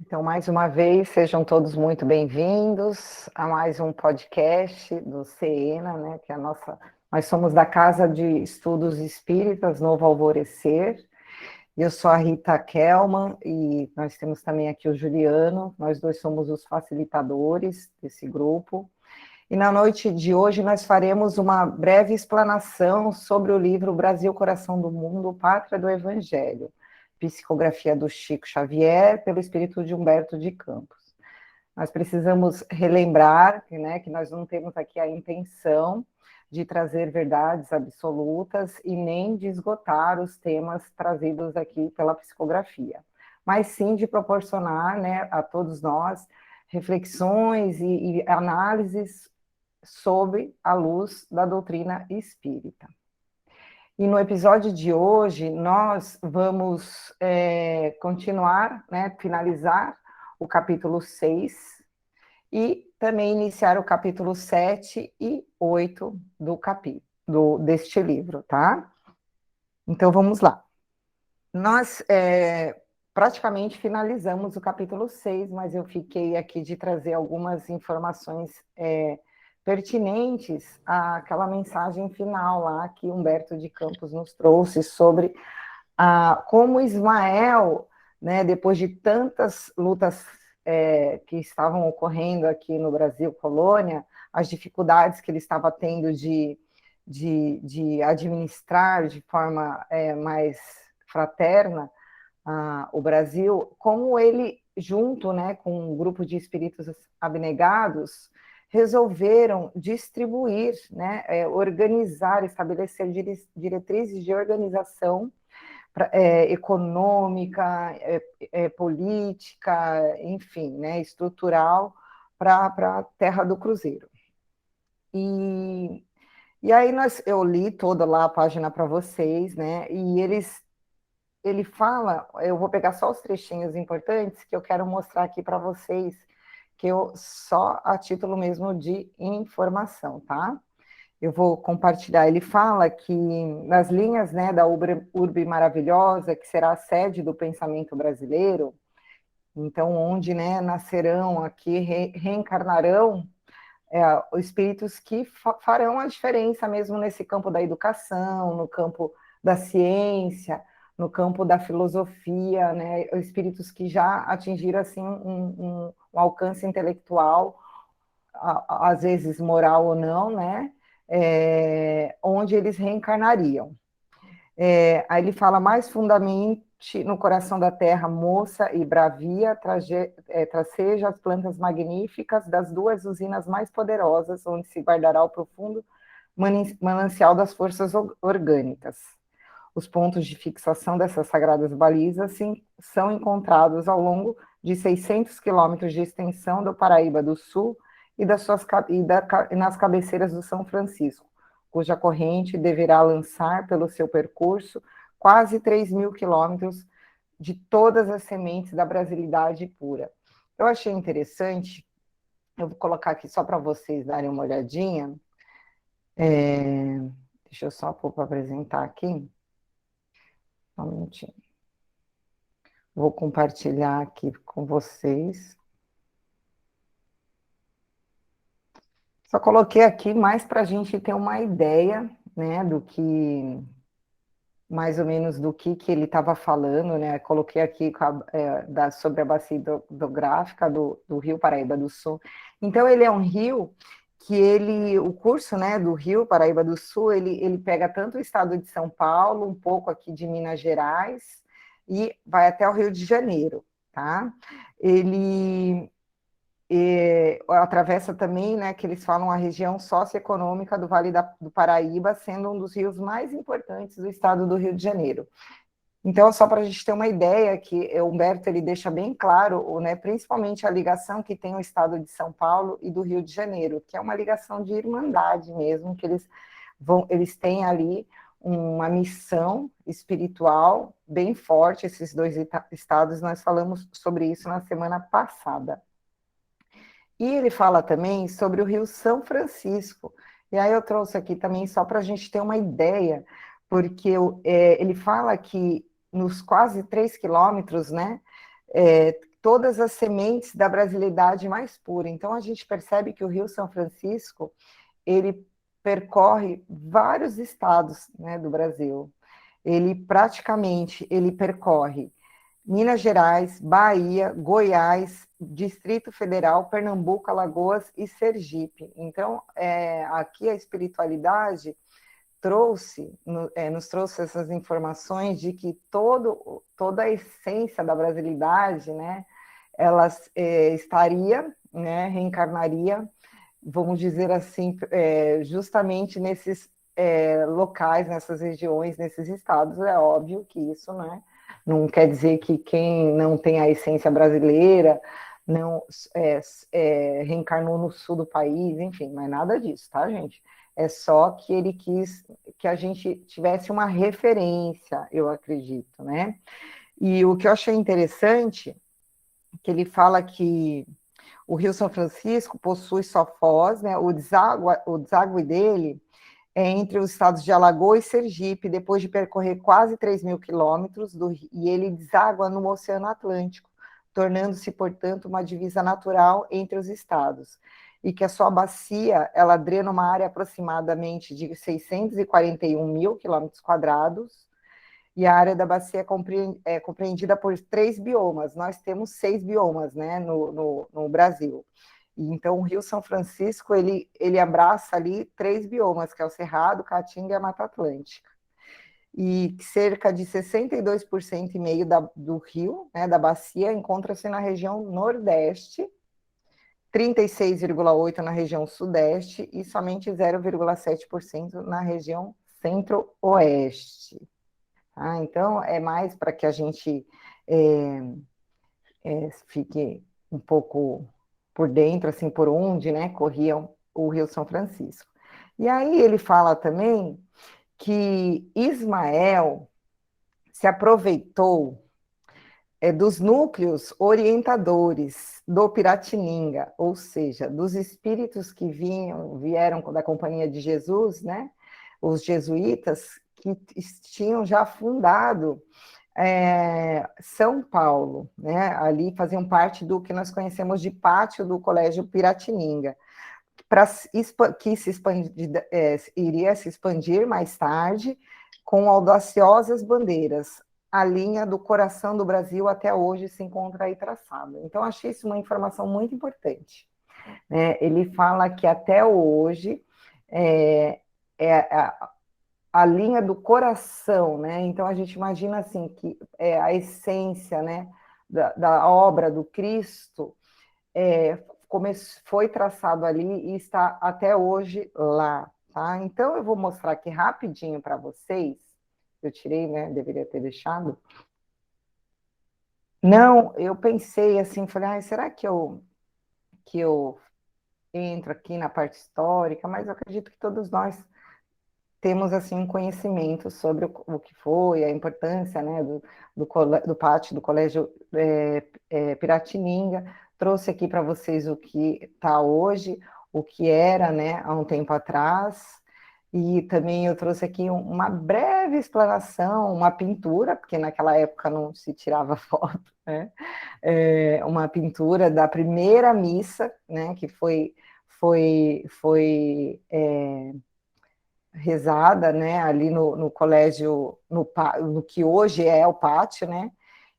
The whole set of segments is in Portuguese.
Então, mais uma vez, sejam todos muito bem-vindos a mais um podcast do CENA, né, que é a nossa... Nós somos da Casa de Estudos Espíritas Novo Alvorecer. Eu sou a Rita Kelman e nós temos também aqui o Juliano. Nós dois somos os facilitadores desse grupo. E na noite de hoje nós faremos uma breve explanação sobre o livro Brasil, Coração do Mundo, Pátria do Evangelho, psicografia do Chico Xavier, pelo espírito de Humberto de Campos. Nós precisamos relembrar, né, que nós não temos aqui a intenção de trazer verdades absolutas e nem de esgotar os temas trazidos aqui pela psicografia, mas sim de proporcionar, né, a todos nós reflexões e análises sob a luz da doutrina espírita. E no episódio de hoje, nós vamos continuar, né, finalizar o capítulo 6 e também iniciar o capítulo 7 e 8 deste livro, tá? Então, vamos lá. Nós praticamente finalizamos o capítulo 6, mas eu fiquei aqui de trazer algumas informações pertinentes àquela mensagem final lá que Humberto de Campos nos trouxe sobre como Ismael, né, depois de tantas lutas que estavam ocorrendo aqui no Brasil, colônia, as dificuldades que ele estava tendo de administrar de forma mais fraterna o Brasil, como ele, junto, né, com um grupo de espíritos abnegados, resolveram distribuir, né, organizar, estabelecer diretrizes de organização econômica, política, enfim, né, estrutural para a terra do Cruzeiro. E aí eu li toda lá a página para vocês, né, e ele fala, eu vou pegar só os trechinhos importantes que eu quero mostrar aqui para vocês, que eu só a título mesmo de informação, tá? Eu vou compartilhar. Ele fala que nas linhas, né, da Urbe Maravilhosa, que será a sede do pensamento brasileiro, então onde, né, nascerão aqui, reencarnarão espíritos que farão a diferença mesmo nesse campo da educação, no campo da ciência, no campo da filosofia, né, espíritos que já atingiram assim um alcance intelectual, às vezes moral ou não, né, onde eles reencarnariam. Aí ele fala mais fundamente no coração da terra, moça e bravia, traceja as plantas magníficas das duas usinas mais poderosas, onde se guardará o profundo manancial das forças orgânicas. Os pontos de fixação dessas sagradas balizas são encontrados ao longo de 600 quilômetros de extensão do Paraíba do Sul e nas cabeceiras do São Francisco, cuja corrente deverá lançar pelo seu percurso quase 3.000 quilômetros de todas as sementes da brasilidade pura. Eu achei interessante, eu vou colocar aqui só para vocês darem uma olhadinha, deixa eu só pôr para apresentar aqui, só um minutinho. Vou compartilhar aqui com vocês. Só coloquei aqui mais para a gente ter uma ideia, né, do que mais ou menos do que ele estava falando, né? Coloquei aqui sobre a bacia hidrográfica do Rio Paraíba do Sul. Então, ele é um rio que o curso, né, do Rio Paraíba do Sul, ele pega tanto o estado de São Paulo, um pouco aqui de Minas Gerais, e vai até o Rio de Janeiro, tá? Ele atravessa também, né, que eles falam a região socioeconômica do Vale do Paraíba, sendo um dos rios mais importantes do estado do Rio de Janeiro. Então, só para a gente ter uma ideia, que o Humberto ele deixa bem claro, né, principalmente a ligação que tem o estado de São Paulo e do Rio de Janeiro, que é uma ligação de irmandade mesmo, que eles têm ali uma missão espiritual bem forte, esses dois estados, nós falamos sobre isso na semana passada. E ele fala também sobre o Rio São Francisco. E aí eu trouxe aqui também só para a gente ter uma ideia, porque ele fala que nos quase 3 quilômetros, né, todas as sementes da brasilidade mais pura. Então, a gente percebe que o Rio São Francisco, ele percorre vários estados, né, do Brasil. Ele percorre Minas Gerais, Bahia, Goiás, Distrito Federal, Pernambuco, Alagoas e Sergipe. Então, aqui a espiritualidade nos trouxe essas informações de que toda a essência da brasilidade, né, ela estaria, né, reencarnaria, vamos dizer assim, justamente nesses locais, nessas regiões, nesses estados. É óbvio que isso, né, não quer dizer que quem não tem a essência brasileira não reencarnou no sul do país, enfim, não é nada disso, tá, gente? É só que ele quis que a gente tivesse uma referência, eu acredito, né? E o que eu achei interessante, que ele fala que o Rio São Francisco possui só foz, né? O deságue dele é entre os estados de Alagoas e Sergipe, depois de percorrer quase 3.000 quilômetros, e ele deságua no Oceano Atlântico, tornando-se, portanto, uma divisa natural entre os estados. E que a sua bacia, ela drena uma área aproximadamente de 641 mil quilômetros quadrados, e a área da bacia é compreendida por 3 biomas. Nós temos 6 biomas, né, no Brasil. Então, o Rio São Francisco, ele abraça ali 3 biomas, que é o Cerrado, Caatinga e a Mata Atlântica. E cerca de 62,5% do rio, né, da bacia, encontra-se na região Nordeste, 36,8% na região Sudeste e somente 0,7% na região Centro-Oeste. Então, é mais para que a gente fique um pouco por dentro, assim, por onde, né, corria o Rio São Francisco. E aí ele fala também que Ismael se aproveitou dos núcleos orientadores do Piratininga, ou seja, dos espíritos que vieram da Companhia de Jesus, né, os jesuítas, que tinham já fundado São Paulo, né? Ali faziam parte do que nós conhecemos de pátio do Colégio Piratininga, que iria se expandir mais tarde com audaciosas bandeiras. A linha do coração do Brasil até hoje se encontra aí traçada. Então, achei isso uma informação muito importante, né? Ele fala que até hoje a linha do coração, né? Então a gente imagina assim que a essência, né, da obra do Cristo foi traçado ali e está até hoje lá, tá? Então eu vou mostrar aqui rapidinho para vocês. Eu tirei, né? Deveria ter deixado. Não, eu pensei assim, falei, será que eu entro aqui na parte histórica? Mas eu acredito que todos nós temos assim um conhecimento sobre o que foi, a importância, né, do pátio do Colégio Piratininga. Trouxe aqui para vocês o que está hoje, o que era, né, há um tempo atrás, e também eu trouxe aqui uma breve explanação, uma pintura, porque naquela época não se tirava foto, né, uma pintura da primeira missa, né, que foi rezada, né, ali no colégio, no que hoje é o pátio, né?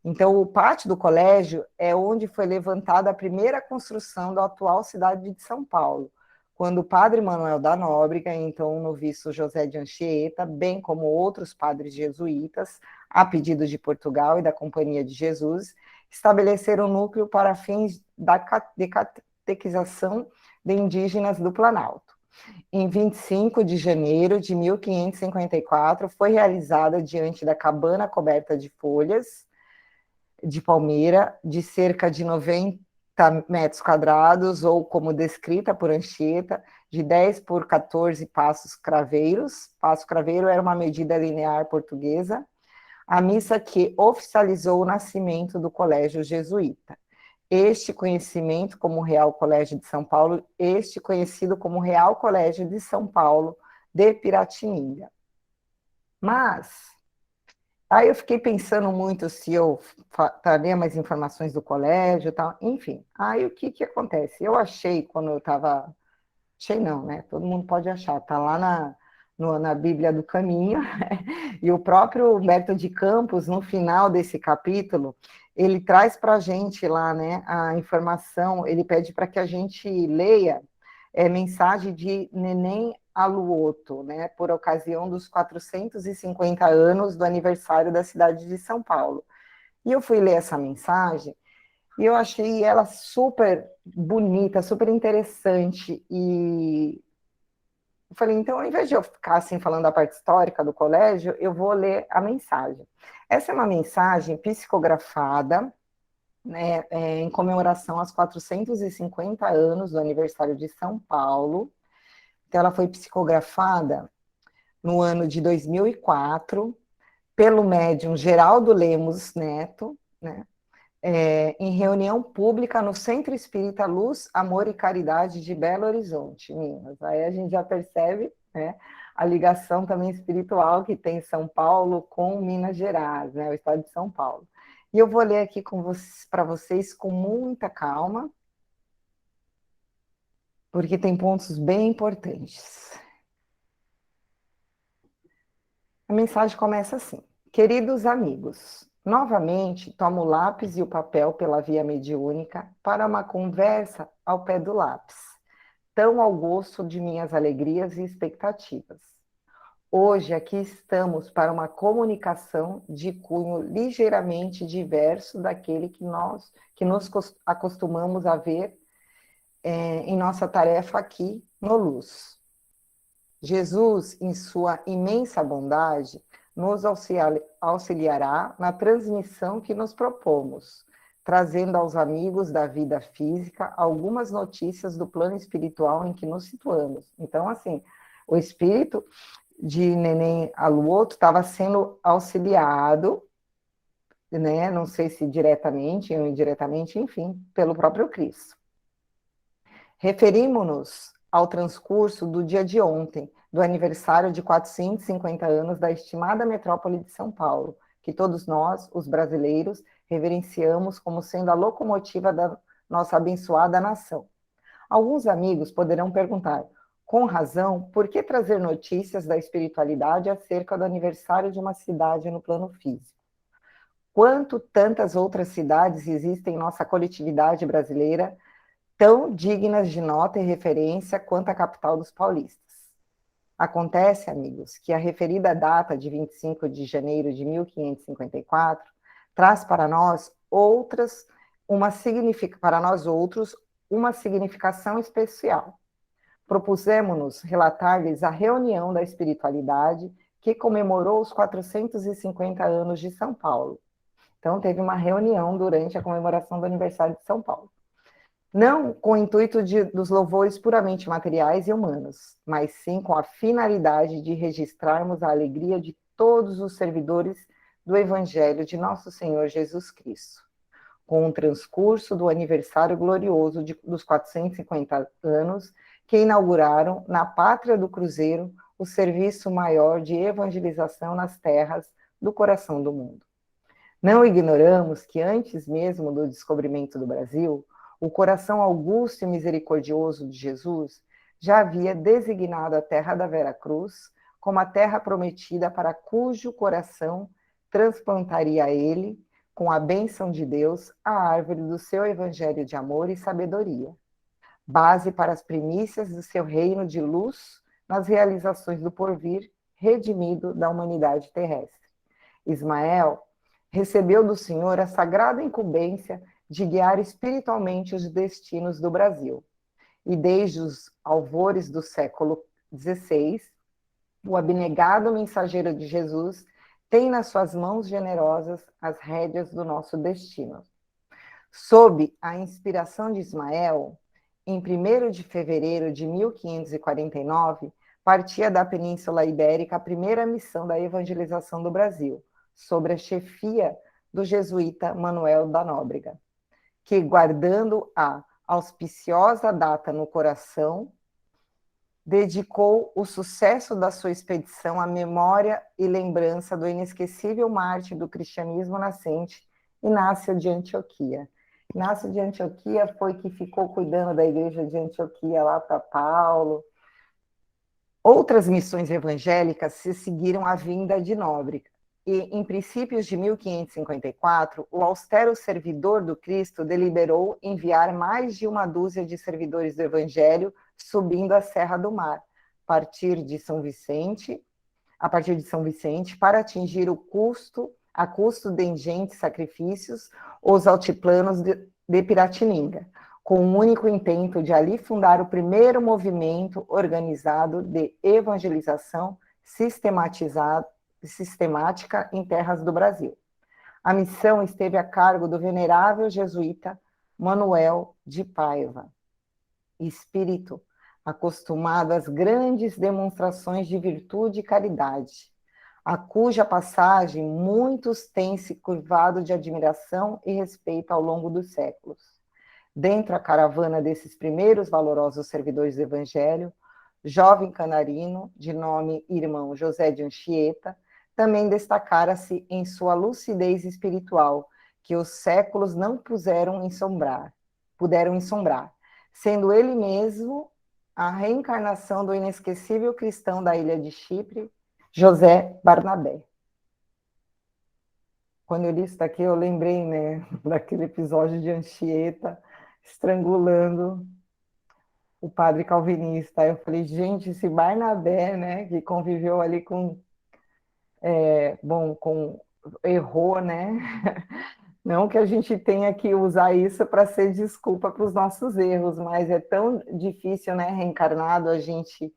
Então, o pátio do colégio é onde foi levantada a primeira construção da atual cidade de São Paulo, quando o padre Manuel da Nóbrega, então o noviço José de Anchieta, bem como outros padres jesuítas, a pedido de Portugal e da Companhia de Jesus, estabeleceram um núcleo para fins de catequização de indígenas do Planalto. Em 25 de janeiro de 1554, foi realizada diante da cabana coberta de folhas de palmeira, de cerca de 90 metros quadrados, ou como descrita por Anchieta, de 10 por 14 passos craveiros. Passo craveiro era uma medida linear portuguesa. A missa que oficializou o nascimento do colégio jesuíta. Este conhecido como Real Colégio de São Paulo de Piratininga. Mas Aí eu fiquei pensando muito se eu traria mais informações do colégio e tal, enfim. Aí o que que acontece? Eu achei, quando eu estava... Achei não, né? Todo mundo pode achar, tá lá na Bíblia do Caminho, e o próprio Humberto de Campos, no final desse capítulo, ele traz para a gente lá, né, a informação, ele pede para que a gente leia mensagem de Neném Aluoto, né, por ocasião dos 450 anos do aniversário da cidade de São Paulo. E eu fui ler essa mensagem, e eu achei ela super bonita, super interessante, e eu falei, então, ao invés de eu ficar assim falando a parte histórica do colégio, eu vou ler a mensagem. Essa é uma mensagem psicografada, né, em comemoração aos 450 anos do aniversário de São Paulo. Então, ela foi psicografada no ano de 2004 pelo médium Geraldo Lemos Neto, né, em reunião pública no Centro Espírita Luz, Amor e Caridade de Belo Horizonte, Minas. Aí a gente já percebe, né, a ligação também espiritual que tem São Paulo com Minas Gerais, né, o estado de São Paulo. E eu vou ler aqui para vocês com muita calma, porque tem pontos bem importantes. A mensagem começa assim: queridos amigos, novamente tomo o lápis e o papel pela via mediúnica para uma conversa ao pé do lápis, tão ao gosto de minhas alegrias e expectativas. Hoje aqui estamos para uma comunicação de cunho ligeiramente diverso daquele que nos acostumamos a ver em nossa tarefa aqui no Luz. Jesus, em sua imensa bondade, nos auxiliará na transmissão que nos propomos, trazendo aos amigos da vida física algumas notícias do plano espiritual em que nos situamos. Então, assim, o espírito de Neném Aluoto estava sendo auxiliado, né, não sei se diretamente ou indiretamente, enfim, pelo próprio Cristo. Referimos-nos ao transcurso do dia de ontem, do aniversário de 450 anos da estimada metrópole de São Paulo, que todos nós, os brasileiros, reverenciamos como sendo a locomotiva da nossa abençoada nação. Alguns amigos poderão perguntar, com razão, por que trazer notícias da espiritualidade acerca do aniversário de uma cidade no plano físico? Quanto tantas outras cidades existem em nossa coletividade brasileira tão dignas de nota e referência quanto a capital dos paulistas. Acontece, amigos, que a referida data de 25 de janeiro de 1554 traz para nós para nós outros uma significação especial. Propusemos-nos relatar-lhes a reunião da espiritualidade que comemorou os 450 anos de São Paulo. Então, teve uma reunião durante a comemoração do aniversário de São Paulo. Não com o intuito dos louvores puramente materiais e humanos, mas sim com a finalidade de registrarmos a alegria de todos os servidores do Evangelho de nosso Senhor Jesus Cristo. Com o transcurso do aniversário glorioso dos 450 anos, que inauguraram, na pátria do Cruzeiro, o serviço maior de evangelização nas terras do coração do mundo. Não ignoramos que antes mesmo do descobrimento do Brasil, o coração augusto e misericordioso de Jesus já havia designado a terra da Vera Cruz como a terra prometida para cujo coração transplantaria ele, com a bênção de Deus, a árvore do seu evangelho de amor e sabedoria, base para as primícias do seu reino de luz nas realizações do porvir redimido da humanidade terrestre. Ismael recebeu do Senhor a sagrada incumbência de guiar espiritualmente os destinos do Brasil. E desde os alvores do século XVI, o abnegado mensageiro de Jesus tem nas suas mãos generosas as rédeas do nosso destino. Sob a inspiração de Ismael, em 1º de fevereiro de 1549, partia da Península Ibérica a primeira missão da evangelização do Brasil, sobre a chefia do jesuíta Manuel da Nóbrega, que, guardando a auspiciosa data no coração, dedicou o sucesso da sua expedição à memória e lembrança do inesquecível mártir do cristianismo nascente, Inácio de Antioquia. Inácio de Antioquia foi que ficou cuidando da igreja de Antioquia lá para Paulo. Outras missões evangélicas se seguiram à vinda de Nóbrega. E, em princípios de 1554, o austero servidor do Cristo deliberou enviar mais de uma dúzia de servidores do Evangelho subindo a Serra do Mar, a partir de São Vicente, para atingir a custo de ingentes sacrifícios, os altiplanos de Piratininga, com o único intento de ali fundar o primeiro movimento organizado de evangelização sistemática em terras do Brasil. A missão esteve a cargo do venerável jesuíta Manuel de Paiva, espírito acostumado às grandes demonstrações de virtude e caridade, a cuja passagem muitos têm se curvado de admiração e respeito ao longo dos séculos. Dentro da caravana desses primeiros valorosos servidores do Evangelho, jovem canarino, de nome irmão José de Anchieta, também destacara-se em sua lucidez espiritual, que os séculos não puderam ensombrar, sendo ele mesmo a reencarnação do inesquecível cristão da ilha de Chipre, José Barnabé. Quando eu li isso daqui, eu lembrei, né, daquele episódio de Anchieta estrangulando o padre calvinista. Eu falei, gente, esse Barnabé, né, que conviveu ali errou, né? Não que a gente tenha que usar isso para ser desculpa para os nossos erros, mas é tão difícil, né, reencarnado, a gente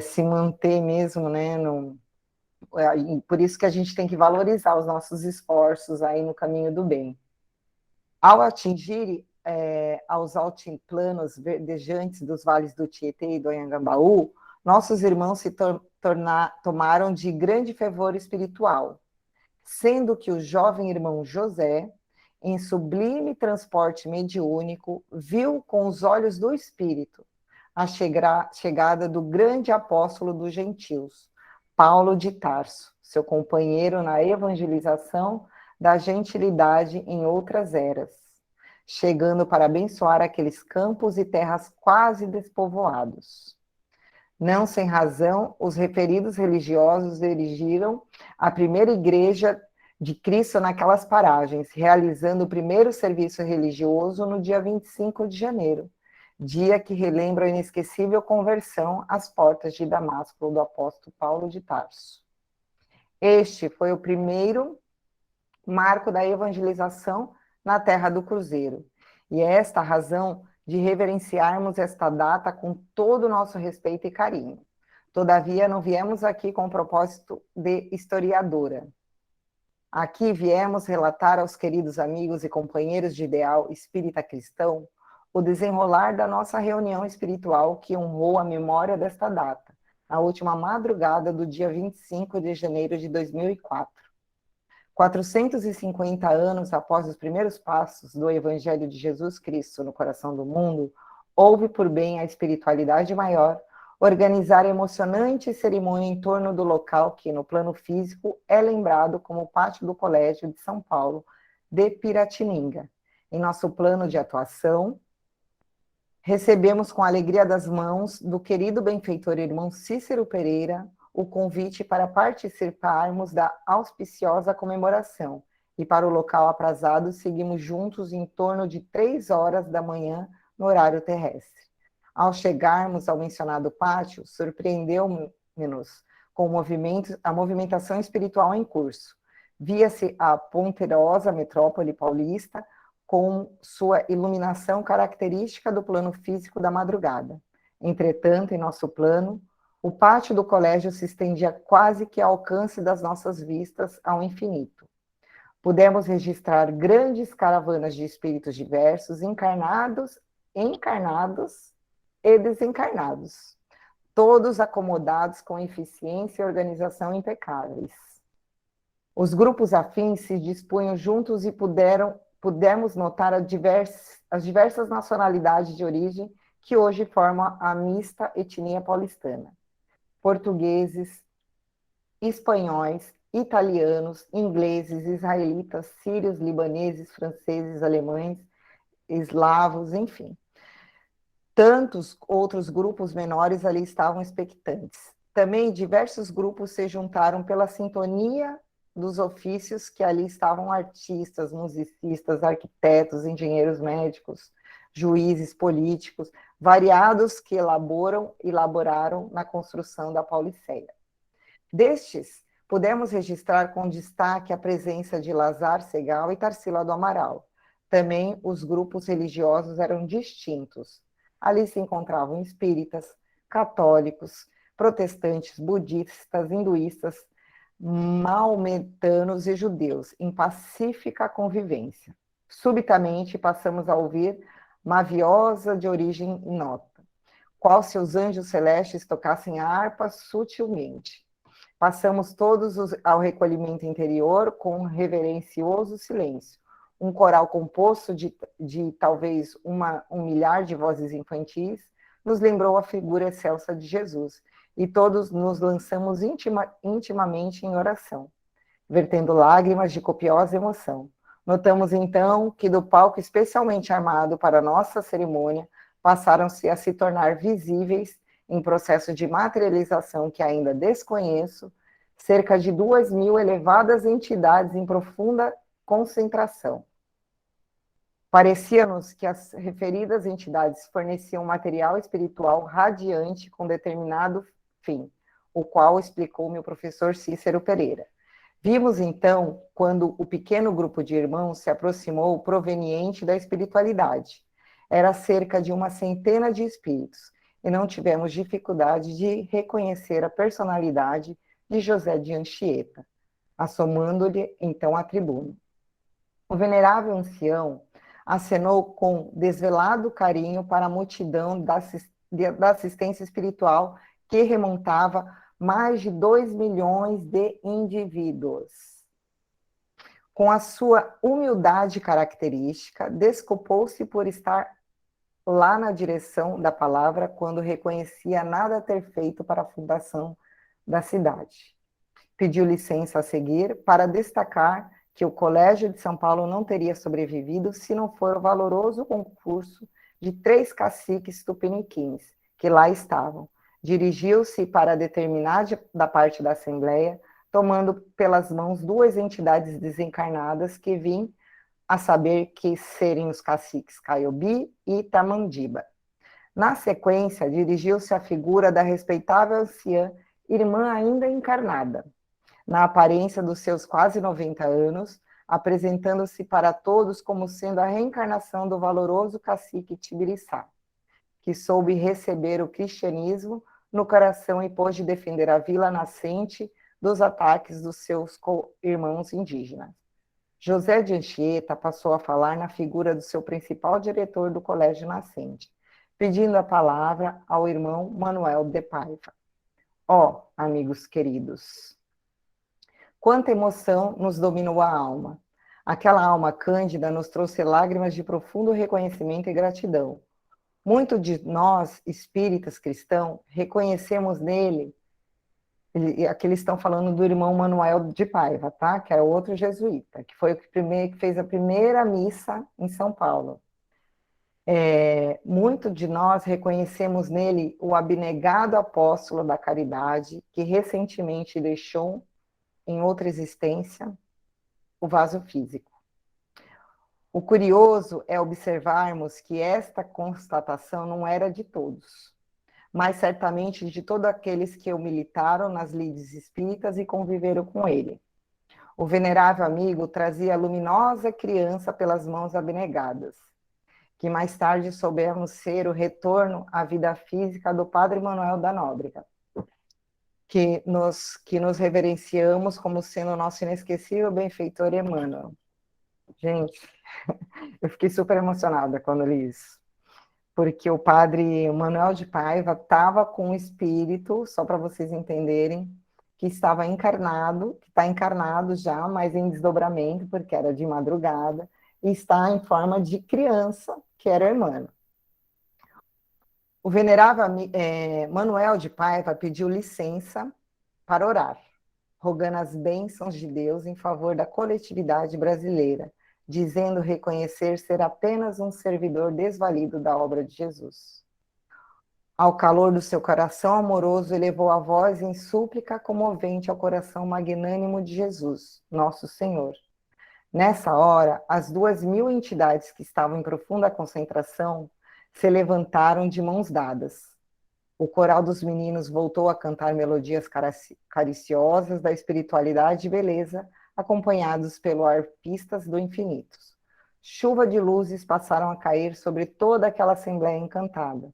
se manter mesmo, né, por isso que a gente tem que valorizar os nossos esforços aí no caminho do bem. Ao atingir aos altiplanos verdejantes dos vales do Tietê e do Anhangabaú, nossos irmãos se tomaram de grande fervor espiritual, sendo que o jovem irmão José, em sublime transporte mediúnico, viu com os olhos do Espírito a chegada do grande apóstolo dos gentios, Paulo de Tarso, seu companheiro na evangelização da gentilidade em outras eras, chegando para abençoar aqueles campos e terras quase despovoados. Não sem razão, os referidos religiosos erigiram a primeira igreja de Cristo naquelas paragens, realizando o primeiro serviço religioso no dia 25 de janeiro, dia que relembra a inesquecível conversão às portas de Damasco do apóstolo Paulo de Tarso. Este foi o primeiro marco da evangelização na Terra do Cruzeiro, e é esta a razão de reverenciarmos esta data com todo o nosso respeito e carinho. Todavia, não viemos aqui com o propósito de historiadora. Aqui viemos relatar aos queridos amigos e companheiros de ideal espírita cristão o desenrolar da nossa reunião espiritual que honrou a memória desta data, na última madrugada do dia 25 de janeiro de 2004. 450 anos após os primeiros passos do Evangelho de Jesus Cristo no coração do mundo, houve por bem a espiritualidade maior organizar a emocionante cerimônia em torno do local que, no plano físico, é lembrado como o Pátio do Colégio de São Paulo, de Piratininga. Em nosso plano de atuação, recebemos com alegria das mãos do querido benfeitor irmão Cícero Pereira o convite para participarmos da auspiciosa comemoração, e para o local aprazado seguimos juntos em torno de 3 horas da manhã no horário terrestre. Ao chegarmos ao mencionado pátio, surpreendeu-nos com a movimentação espiritual em curso. Via-se a ponderosa metrópole paulista com sua iluminação característica do plano físico da madrugada. Entretanto, em nosso plano, o pátio do colégio se estendia quase que ao alcance das nossas vistas ao infinito. Pudemos registrar grandes caravanas de espíritos diversos, encarnados e desencarnados, todos acomodados com eficiência e organização impecáveis. Os grupos afins se dispunham juntos e pudemos notar as diversas nacionalidades de origem que hoje formam a mista etnia paulistana. Portugueses, espanhóis, italianos, ingleses, israelitas, sírios, libaneses, franceses, alemães, eslavos, enfim. Tantos outros grupos menores ali estavam expectantes. Também diversos grupos se juntaram pela sintonia dos ofícios que ali estavam artistas, musicistas, arquitetos, engenheiros médicos, juízes políticos, variados que elaboraram na construção da Pauliceia. Destes, pudemos registrar com destaque a presença de Lazar Segal e Tarsila do Amaral. Também os grupos religiosos eram distintos. Ali se encontravam espíritas, católicos, protestantes, budistas, hinduístas, maometanos e judeus, em pacífica convivência. Subitamente passamos a ouvir maviosa de origem inota, qual se os anjos celestes tocassem a harpa sutilmente. Passamos todos ao recolhimento interior com um reverencioso silêncio. Um coral composto de talvez um milhar de vozes infantis nos lembrou a figura excelsa de Jesus, e todos nos lançamos intimamente em oração, vertendo lágrimas de copiosa emoção. Notamos então que do palco especialmente armado para nossa cerimônia passaram-se a se tornar visíveis, em processo de materialização que ainda desconheço, cerca de 2.000 elevadas entidades em profunda concentração. Parecia-nos que as referidas entidades forneciam material espiritual radiante com determinado fim, o qual explicou meu professor Cícero Pereira. Vimos então, quando o pequeno grupo de irmãos se aproximou proveniente da espiritualidade. Era cerca de 100 de espíritos, e não tivemos dificuldade de reconhecer a personalidade de José de Anchieta, assomando-lhe então a tribuna. O venerável ancião acenou com desvelado carinho para a multidão da assistência espiritual que remontava mais de 2 milhões de indivíduos. Com a sua humildade característica, desculpou-se por estar lá na direção da palavra quando reconhecia nada ter feito para a fundação da cidade. Pediu licença a seguir para destacar que o Colégio de São Paulo não teria sobrevivido se não for o valoroso concurso de 3 caciques tupiniquins, que lá estavam. Dirigiu-se para determinar da parte da Assembleia, tomando pelas mãos 2 entidades desencarnadas que vim a saber que serem os caciques Caiobi e Tamandiba. Na sequência, dirigiu-se à figura da respeitável anciã, irmã ainda encarnada, na aparência dos seus quase 90 anos, apresentando-se para todos como sendo a reencarnação do valoroso cacique Tibiriçá, que soube receber o cristianismo no coração e pôde defender a vila nascente dos ataques dos seus irmãos indígenas. José de Anchieta passou a falar na figura do seu principal diretor do colégio nascente, pedindo a palavra ao irmão Manuel de Paiva. Ó, amigos queridos, quanta emoção nos dominou a alma. Aquela alma cândida nos trouxe lágrimas de profundo reconhecimento e gratidão. Muito de nós, espíritas cristãos, reconhecemos nele, aqui eles estão falando do irmão Manuel de Paiva, tá? Que é outro jesuíta, que foi o que fez a primeira missa em São Paulo. Muito de nós reconhecemos nele o abnegado apóstolo da caridade, que recentemente deixou, em outra existência, o vaso físico. O curioso é observarmos que esta constatação não era de todos, mas certamente de todos aqueles que o militaram nas lides espíritas e conviveram com ele. O venerável amigo trazia a luminosa criança pelas mãos abnegadas, que mais tarde soubemos ser o retorno à vida física do Padre Manuel da Nóbrega, que nos reverenciamos como sendo o nosso inesquecível benfeitor Emmanuel. Gente, eu fiquei super emocionada quando li isso, porque o Padre Manuel de Paiva estava com um espírito, só para vocês entenderem, que estava encarnado, que está encarnado já, mas em desdobramento, porque era de madrugada, e está em forma de criança, que era Emmanuel. O venerável Manuel de Paiva pediu licença para orar, rogando as bênçãos de Deus em favor da coletividade brasileira, dizendo reconhecer ser apenas um servidor desvalido da obra de Jesus. Ao calor do seu coração amoroso, elevou a voz em súplica comovente ao coração magnânimo de Jesus, nosso Senhor. Nessa hora, as 2.000 entidades que estavam em profunda concentração se levantaram de mãos dadas. O coral dos meninos voltou a cantar melodias cariciosas da espiritualidade e beleza, acompanhados pelos arpistas do infinito. Chuva de luzes passaram a cair sobre toda aquela assembleia encantada.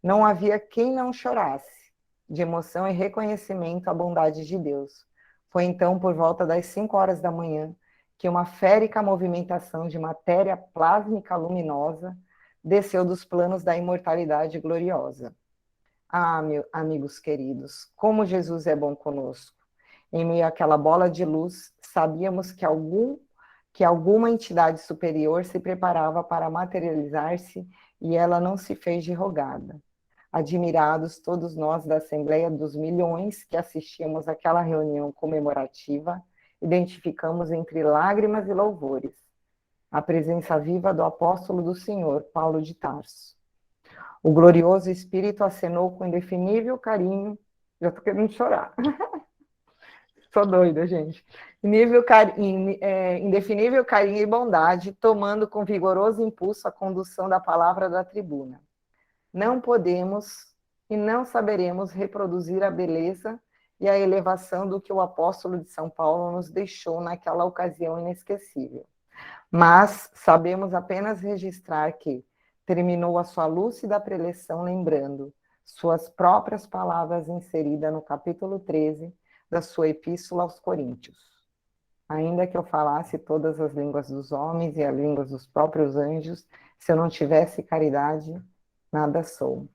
Não havia quem não chorasse, de emoção e reconhecimento à bondade de Deus. Foi então, por volta das 5 horas da manhã, que uma férica movimentação de matéria plásmica luminosa desceu dos planos da imortalidade gloriosa. Ah, amigos queridos, como Jesus é bom conosco. Em meio àquela bola de luz, sabíamos que alguma entidade superior se preparava para materializar-se e ela não se fez de rogada. Admirados, todos nós da Assembleia dos Milhões que assistíamos àquela reunião comemorativa, identificamos entre lágrimas e louvores a presença viva do apóstolo do Senhor, Paulo de Tarso. O glorioso Espírito acenou com indefinível carinho. Já estou querendo chorar. Sou doida, gente. Indefinível carinho e bondade, tomando com vigoroso impulso a condução da palavra da tribuna. Não podemos e não saberemos reproduzir a beleza e a elevação do que o apóstolo de São Paulo nos deixou naquela ocasião inesquecível. Mas sabemos apenas registrar que terminou a sua lúcida preleção lembrando suas próprias palavras inseridas no capítulo 13 da sua epístola aos Coríntios. Ainda que eu falasse todas as línguas dos homens e as línguas dos próprios anjos, se eu não tivesse caridade, nada sou.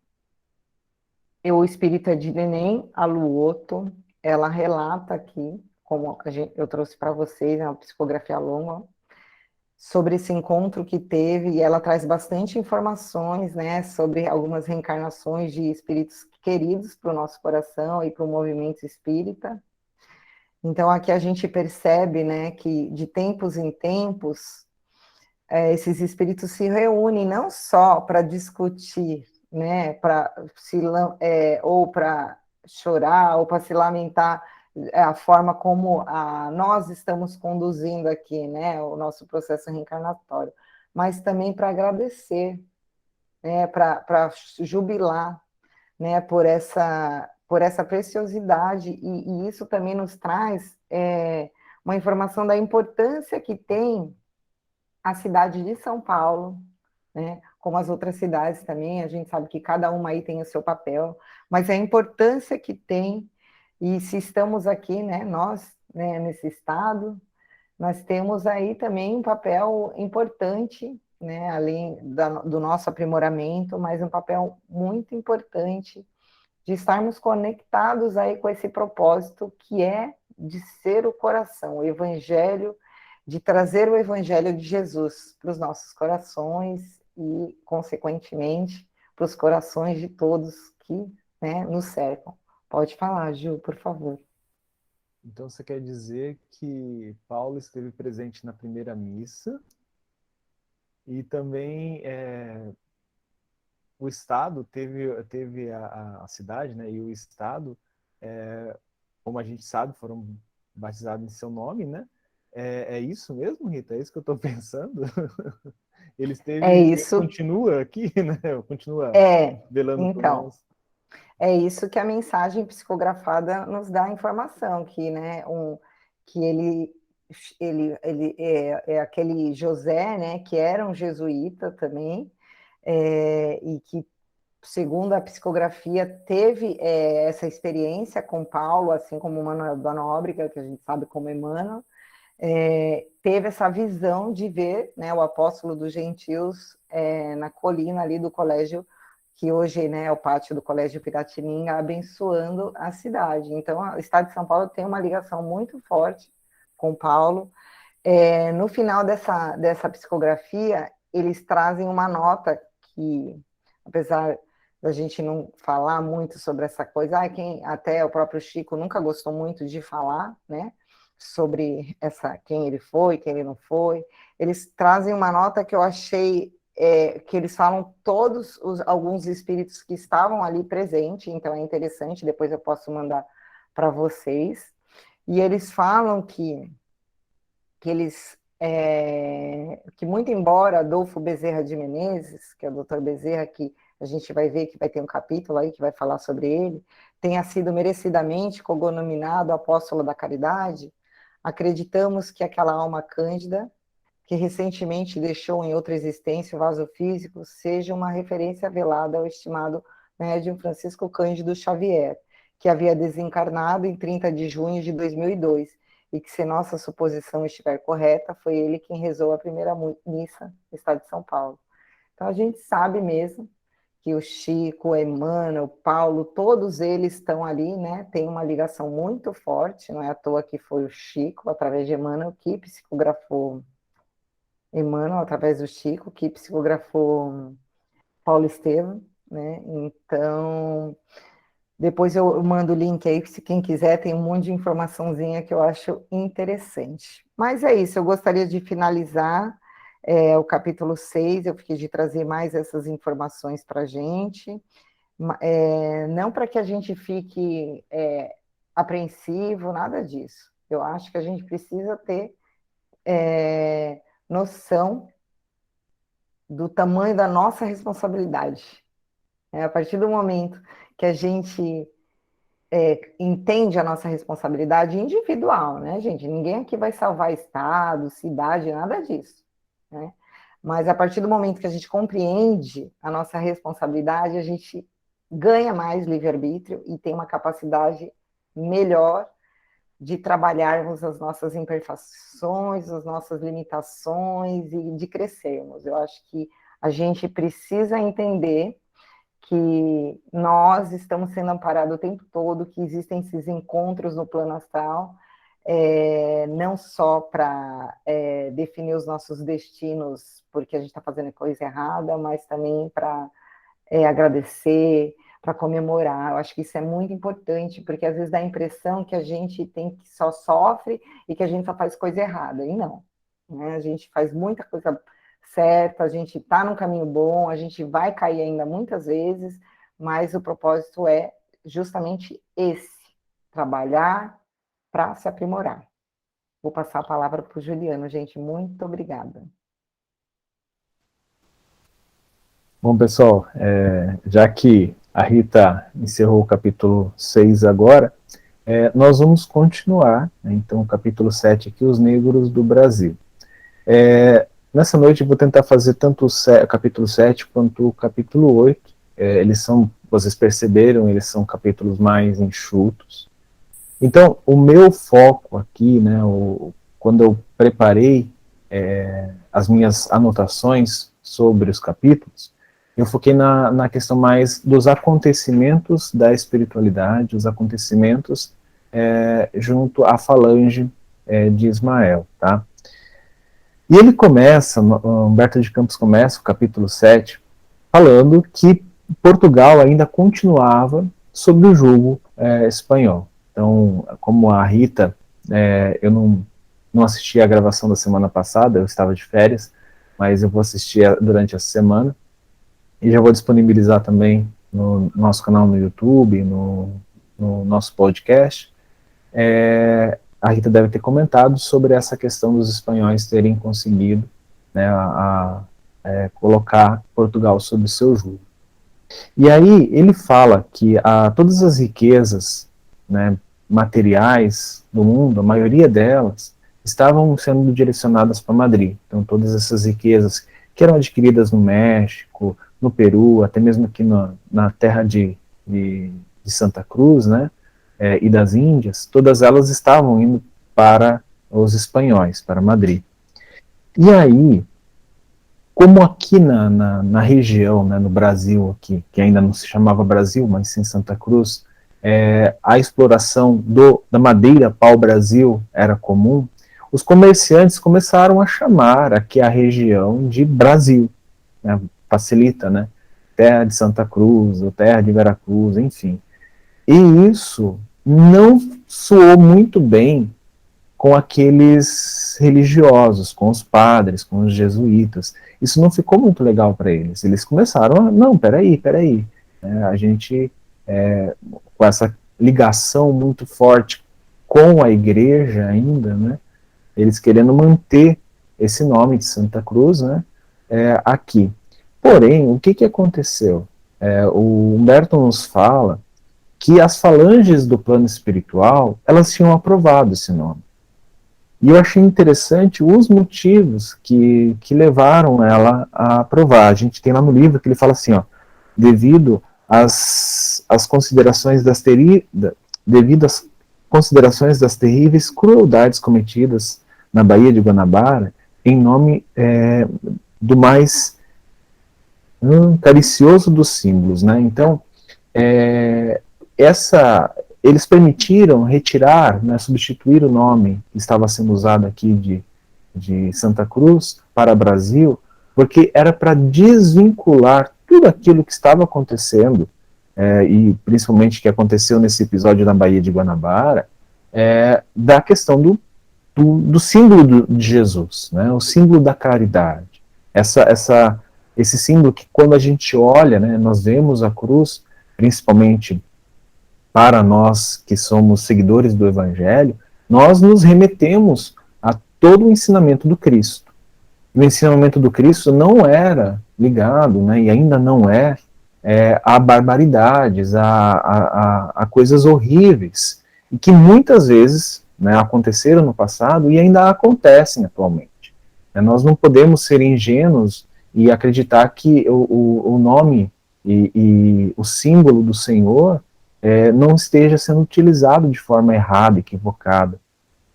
O espírito de Neném Aluoto, ela relata aqui, como eu trouxe para vocês, é uma psicografia longa, sobre esse encontro que teve, e ela traz bastante informações, né, sobre algumas reencarnações de espíritos queridos para o nosso coração e para o movimento espírita. Então, aqui a gente percebe, né, que de tempos em tempos, esses espíritos se reúnem não só para discutir, né, ou para chorar, ou para se lamentar a forma como nós estamos conduzindo aqui, né, o nosso processo reencarnatório, mas também para agradecer, né, para jubilar, né, por essa preciosidade, e isso também nos traz uma informação da importância que tem a cidade de São Paulo, né, como as outras cidades também, a gente sabe que cada uma aí tem o seu papel, mas a importância que tem, e se estamos aqui, né, nós, né, nesse estado, nós temos aí também um papel importante, né, além do nosso aprimoramento, mas um papel muito importante de estarmos conectados aí com esse propósito que é de ser o coração, o evangelho, de trazer o evangelho de Jesus para os nossos corações e, consequentemente, para os corações de todos que, né, nos cercam. Pode falar, Ju, por favor. Então você quer dizer que Paulo esteve presente na primeira missa e também o Estado teve a cidade, né, e o Estado, como a gente sabe, foram batizados em seu nome, né? É isso mesmo, Rita? É isso que eu estou pensando? É Ele isso, continua aqui, né? Continua é, velando por então, nós. é isso que a mensagem psicografada nos dá a informação, que, né, que ele é aquele José, né, que era um jesuíta também, e que, segundo a psicografia, teve essa experiência com Paulo, assim como Manuel da Nóbrega, que a gente sabe como Emmanuel, teve essa visão de ver, né, o apóstolo dos gentios na colina ali do colégio, que hoje, né, é o pátio do Colégio Piratininga, abençoando a cidade. Então, o estado de São Paulo tem uma ligação muito forte com Paulo. No final dessa psicografia, eles trazem uma nota que, apesar da gente não falar muito sobre essa coisa. Até o próprio Chico nunca gostou muito de falar, né, sobre quem ele foi, quem ele não foi. Eles trazem uma nota que eu achei que eles falam alguns espíritos que estavam ali presentes, então é interessante, depois eu posso mandar para vocês. E eles falam que muito embora Adolfo Bezerra de Menezes, que é o doutor Bezerra, que a gente vai ver que vai ter um capítulo aí que vai falar sobre ele, tenha sido merecidamente cognominado apóstolo da caridade, acreditamos que aquela alma cândida, que recentemente deixou em outra existência o vaso físico, seja uma referência velada ao estimado médium Francisco Cândido Xavier, que havia desencarnado em 30 de junho de 2002, e que, se nossa suposição estiver correta, foi ele quem rezou a primeira missa no estado de São Paulo. Então, a gente sabe mesmo que o Chico, o Emmanuel, o Paulo, todos eles estão ali, né? Tem uma ligação muito forte, não é à toa que foi o Chico, através de Emmanuel, que psicografou Emmanuel, através do Chico, que psicografou Paulo Estevam, né? Então, depois eu mando o link aí, se quem quiser, tem um monte de informaçãozinha que eu acho interessante. Mas é isso, eu gostaria de finalizar o capítulo 6, eu fiquei de trazer mais essas informações para a gente, não para que a gente fique apreensivo, nada disso. Eu acho que a gente precisa ter noção do tamanho da nossa responsabilidade. A partir do momento que a gente entende a nossa responsabilidade individual, né, gente? Ninguém aqui vai salvar estado, cidade, nada disso, né? Mas a partir do momento que a gente compreende a nossa responsabilidade, a gente ganha mais livre-arbítrio e tem uma capacidade melhor de trabalharmos as nossas imperfeições, as nossas limitações e de crescermos. Eu acho que a gente precisa entender que nós estamos sendo amparados o tempo todo, que existem esses encontros no plano astral, não só para definir os nossos destinos, porque a gente está fazendo coisa errada, mas também para agradecer, para comemorar. Eu acho que isso é muito importante, porque às vezes dá a impressão que a gente só sofre e que a gente só faz coisa errada, e não, né? A gente faz muita coisa certa, a gente está num caminho bom, a gente vai cair ainda muitas vezes, mas o propósito é justamente esse, trabalhar para se aprimorar. Vou passar a palavra para o Juliano, gente, muito obrigada. Bom, pessoal, já que a Rita encerrou o capítulo 6 agora, nós vamos continuar, né, então, o capítulo 7 aqui, Os Negros do Brasil. Nessa noite eu vou tentar fazer tanto o capítulo 7 quanto o capítulo 8. Eles são, vocês perceberam, eles são capítulos mais enxutos. Então, o meu foco aqui, né, quando eu preparei as minhas anotações sobre os capítulos, eu foquei na questão mais dos acontecimentos da espiritualidade, os acontecimentos junto à falange de Ismael, tá? E ele começa, Humberto de Campos começa o capítulo 7, falando que Portugal ainda continuava sob o jugo espanhol. Então, como a Rita, eu não assisti a gravação da semana passada, eu estava de férias, mas eu vou assistir durante essa semana, e já vou disponibilizar também no nosso canal no YouTube, no nosso podcast. A Rita deve ter comentado sobre essa questão dos espanhóis terem conseguido, né, colocar Portugal sob seu jugo. E aí ele fala que todas as riquezas, né, materiais do mundo, a maioria delas, estavam sendo direcionadas para Madrid. Então todas essas riquezas que eram adquiridas no México, no Peru, até mesmo aqui na terra de Santa Cruz, né, e das Índias, todas elas estavam indo para os espanhóis, para Madrid. E aí, como aqui na região, né, no Brasil, aqui, que ainda não se chamava Brasil, mas sim Santa Cruz, a exploração da madeira pau-brasil era comum, os comerciantes começaram a chamar aqui a região de Brasil, né, facilita, né? terra de Santa Cruz, ou terra de Veracruz, enfim. E isso não soou muito bem com aqueles religiosos, com os padres, com os jesuítas. Isso não ficou muito legal para eles. Eles começaram a, não, peraí, a gente, com essa ligação muito forte com a igreja ainda, né, eles querendo manter esse nome de Santa Cruz, né, aqui. Porém, o que aconteceu? O Humberto nos fala que as falanges do plano espiritual, elas tinham aprovado esse nome. E eu achei interessante os motivos que levaram ela a aprovar. A gente tem lá no livro que ele fala assim, ó, devido às considerações devido às considerações das terríveis crueldades cometidas na Baía de Guanabara, em nome do mais caricioso dos símbolos, né? Então, eles permitiram retirar, né, substituir o nome que estava sendo usado aqui de Santa Cruz para Brasil, porque era para desvincular tudo aquilo que estava acontecendo, e principalmente que aconteceu nesse episódio na Baía de Guanabara, da questão do símbolo de Jesus, né, o símbolo da caridade. Esse símbolo que quando a gente olha, né, nós vemos a cruz, principalmente para nós que somos seguidores do Evangelho, nós nos remetemos a todo o ensinamento do Cristo. O ensinamento do Cristo não era ligado, né, e ainda não a barbaridades, a coisas horríveis, e que muitas vezes, né, aconteceram no passado e ainda acontecem atualmente. Nós não podemos ser ingênuos e acreditar que o nome e o símbolo do Senhor não esteja sendo utilizado de forma errada, equivocada.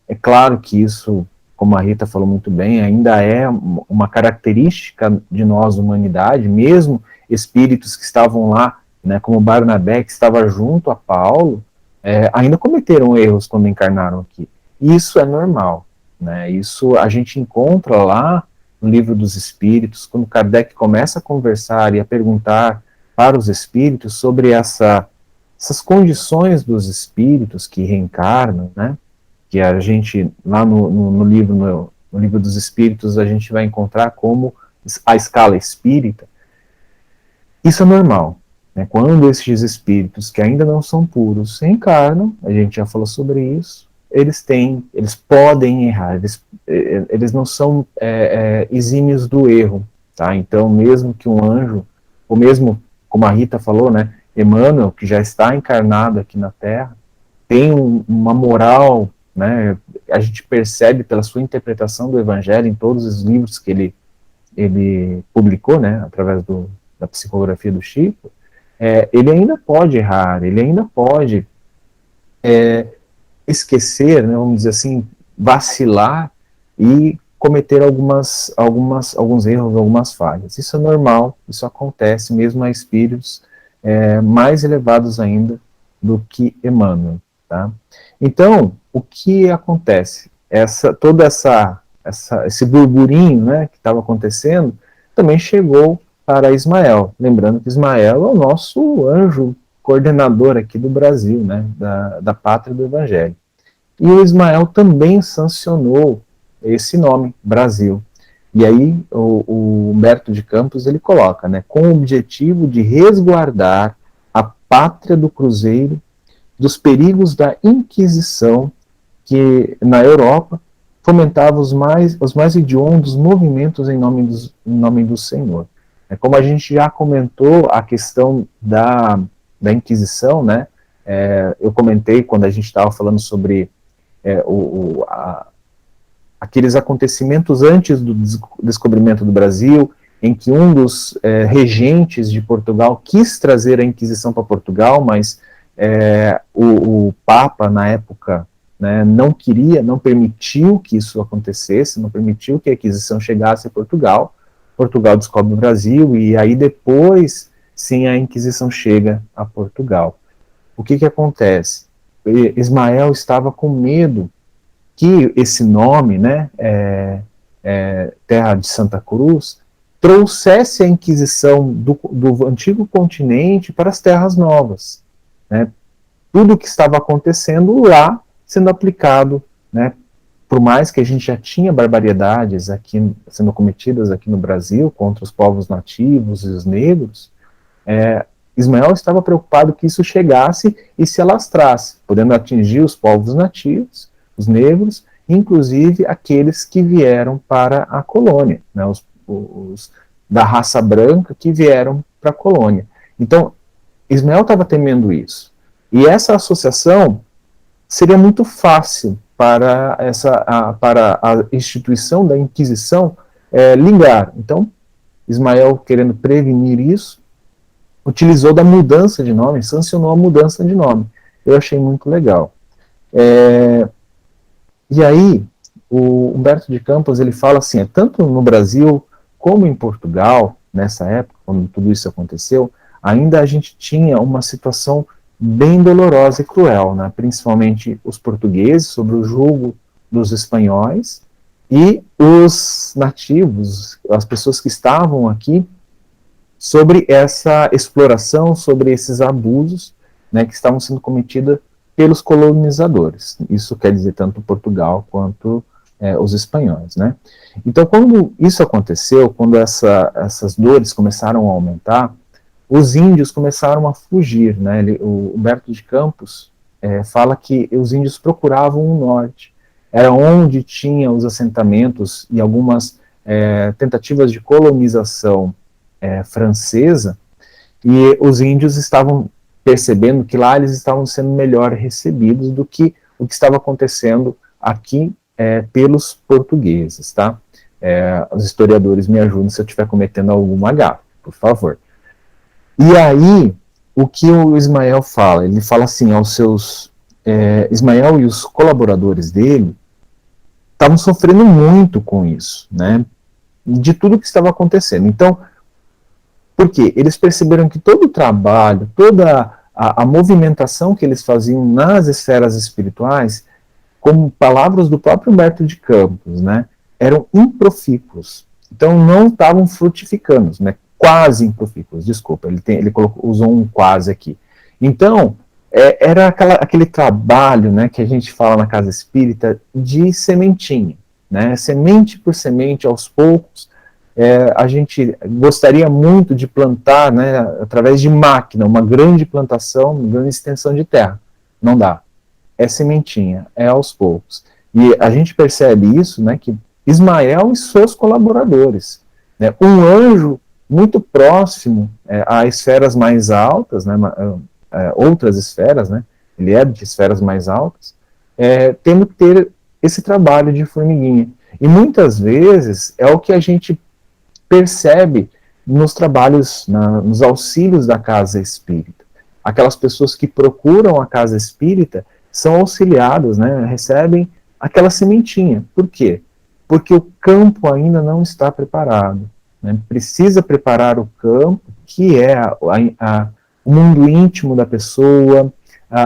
É claro que isso, como a Rita falou muito bem, ainda é uma característica de nós, humanidade, mesmo espíritos que estavam lá, né, como Barnabé, que estava junto a Paulo, ainda cometeram erros quando encarnaram aqui. Isso é normal, né? Isso a gente encontra lá no Livro dos Espíritos, quando Kardec começa a conversar e a perguntar para os espíritos sobre essas condições dos espíritos que reencarnam, né? Que a gente, lá no livro dos Espíritos, a gente vai encontrar como a escala espírita. Isso é normal, né? Quando esses espíritos que ainda não são puros reencarnam, a gente já falou sobre isso, eles podem errar, eles não são exímios do erro, tá? Então, mesmo que um anjo, ou mesmo, como a Rita falou, né, Emmanuel, que já está encarnado aqui na Terra, tem uma moral, né, a gente percebe pela sua interpretação do Evangelho em todos os livros que ele publicou, né, através da psicografia do Chico, ele ainda pode errar, ele ainda pode esquecer, né, vamos dizer assim, vacilar e cometer alguns erros, algumas falhas. Isso é normal, isso acontece mesmo a espíritos mais elevados ainda do que Emmanuel. Tá? Então, o que acontece? Todo esse burburinho, né, que estava acontecendo também chegou para Ismael. Lembrando que Ismael é o nosso anjo coordenador aqui do Brasil, né, da pátria do Evangelho. E o Ismael também sancionou esse nome, Brasil. E aí o Humberto de Campos ele coloca, né, com o objetivo de resguardar a pátria do cruzeiro dos perigos da Inquisição, que na Europa fomentava os mais hediondos movimentos em nome do Senhor. Como a gente já comentou a questão da Inquisição, né? Eu comentei quando a gente estava falando sobre aqueles acontecimentos antes do descobrimento do Brasil, em que um dos regentes de Portugal quis trazer a Inquisição para Portugal, mas o Papa, na época, né, não permitiu que isso acontecesse, não permitiu que a Inquisição chegasse a Portugal. Portugal descobre o Brasil, e aí depois, sim, a Inquisição chega a Portugal. O que acontece? Ismael estava com medo que esse nome, né, Terra de Santa Cruz, trouxesse a Inquisição do antigo continente para as terras novas, né? Tudo o que estava acontecendo lá sendo aplicado, né? Por mais que a gente já tinha barbaridades aqui sendo cometidas aqui no Brasil contra os povos nativos e os negros, Ismael estava preocupado que isso chegasse e se alastrasse, podendo atingir os povos nativos, os negros, inclusive aqueles que vieram para a colônia, né, os da raça branca que vieram para a colônia. Então, Ismael estava temendo isso. E essa associação seria muito fácil para a instituição da Inquisição ligar. Então, Ismael, querendo prevenir isso, utilizou da mudança de nome, sancionou a mudança de nome. Eu achei muito legal. E aí, o Humberto de Campos, ele fala assim, tanto no Brasil como em Portugal, nessa época, quando tudo isso aconteceu, ainda a gente tinha uma situação bem dolorosa e cruel, né? Principalmente os portugueses, sob o jugo dos espanhóis, e os nativos, as pessoas que estavam aqui, sobre essa exploração, sobre esses abusos, né, que estavam sendo cometidos pelos colonizadores. Isso quer dizer tanto Portugal quanto os espanhóis, né? Então, quando isso aconteceu, quando essas dores começaram a aumentar, os índios começaram a fugir, né? O Humberto de Campos fala que os índios procuravam o norte, era onde tinha os assentamentos e algumas tentativas de colonização francesa, e os índios estavam percebendo que lá eles estavam sendo melhor recebidos do que o que estava acontecendo aqui pelos portugueses, tá? Os historiadores me ajudem se eu estiver cometendo alguma gafe, por favor. E aí, o que o Ismael fala? Ele fala assim aos seus... Ismael e os colaboradores dele estavam sofrendo muito com isso, né? De tudo que estava acontecendo. Então, por quê? Eles perceberam que todo o trabalho, toda a movimentação que eles faziam nas esferas espirituais, como palavras do próprio Humberto de Campos, né, eram improfícuos. Então não estavam frutificando, né, quase improfícuos, desculpa, ele usou um quase aqui. Então, era aquele trabalho, né, que a gente fala na casa espírita de sementinha, né, semente por semente, aos poucos. A gente gostaria muito de plantar, né, através de máquina, uma grande plantação, uma grande extensão de terra. Não dá. É sementinha, é aos poucos. E a gente percebe isso, né, que Ismael e seus colaboradores, né, um anjo muito próximo a esferas mais altas, né, outras esferas, né, ele é de esferas mais altas, tendo que ter esse trabalho de formiguinha. E muitas vezes é o que a gente percebe nos trabalhos, nos auxílios da casa espírita. Aquelas pessoas que procuram a casa espírita são auxiliadas, né, recebem aquela sementinha. Por quê? Porque o campo ainda não está preparado, né? Precisa preparar o campo, que é o mundo íntimo da pessoa,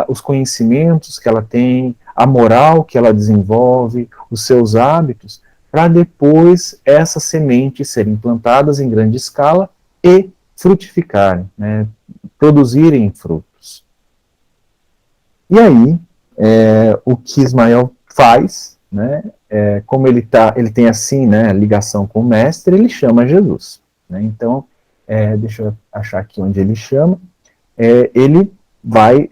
os conhecimentos que ela tem, a moral que ela desenvolve, os seus hábitos, para depois essas sementes serem plantadas em grande escala e frutificarem, né, produzirem frutos. E aí, o que Ismael faz, né, como ele tem assim, né, ligação com o mestre, ele chama Jesus. Né, então, deixa eu achar aqui onde ele chama, ele vai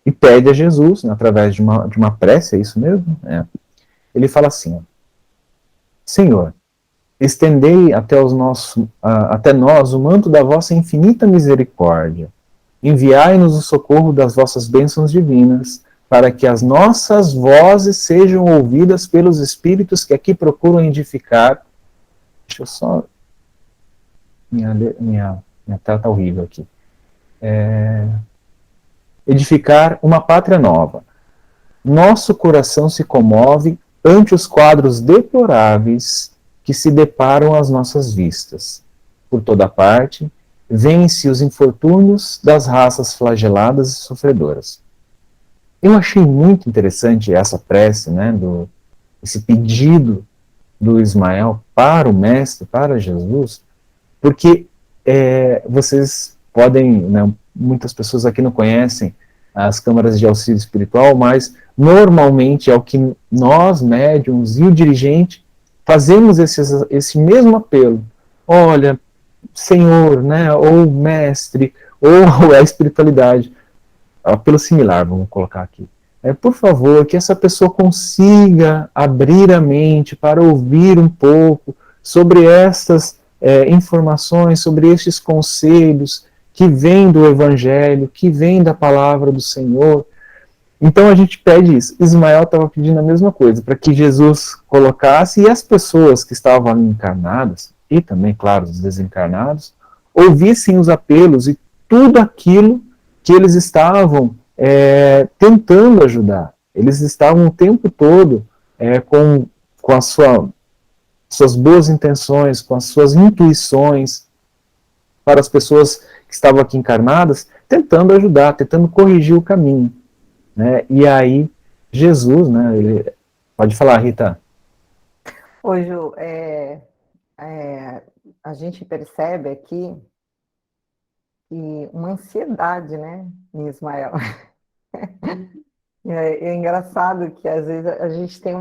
e pede a Jesus, né, através de uma prece, é isso mesmo? Ele fala assim, ó, Senhor, estendei até nós o manto da vossa infinita misericórdia, enviai-nos o socorro das vossas bênçãos divinas, para que as nossas vozes sejam ouvidas pelos espíritos que aqui procuram edificar. Deixa eu só... Minha tela está horrível aqui. Edificar uma pátria nova. Nosso coração se comove ante os quadros deploráveis que se deparam às nossas vistas. Por toda parte, vêem-se os infortúnios das raças flageladas e sofredoras. Eu achei muito interessante essa prece, né, esse pedido do Ismael para o Mestre, para Jesus, porque vocês podem, né, muitas pessoas aqui não conhecem as câmaras de auxílio espiritual, mas normalmente é o que nós, médiums e o dirigente, fazemos esse mesmo apelo. Olha, Senhor, né, ou Mestre, ou a espiritualidade, apelo similar, vamos colocar aqui. Por favor, que essa pessoa consiga abrir a mente para ouvir um pouco sobre estas informações, sobre estes conselhos que vêm do Evangelho, que vêm da palavra do Senhor. Então a gente pede isso. Ismael estava pedindo a mesma coisa, para que Jesus colocasse, e as pessoas que estavam ali encarnadas, e também, claro, os desencarnados, ouvissem os apelos e tudo aquilo que eles estavam tentando ajudar. Eles estavam o tempo todo com as suas boas intenções, com as suas intuições, para as pessoas que estavam aqui encarnadas, tentando ajudar, tentando corrigir o caminho. Né? E aí, Jesus, né, ele... Pode falar, Rita. Hoje, a gente percebe aqui que uma ansiedade, né, em Ismael. É engraçado que às vezes a gente tem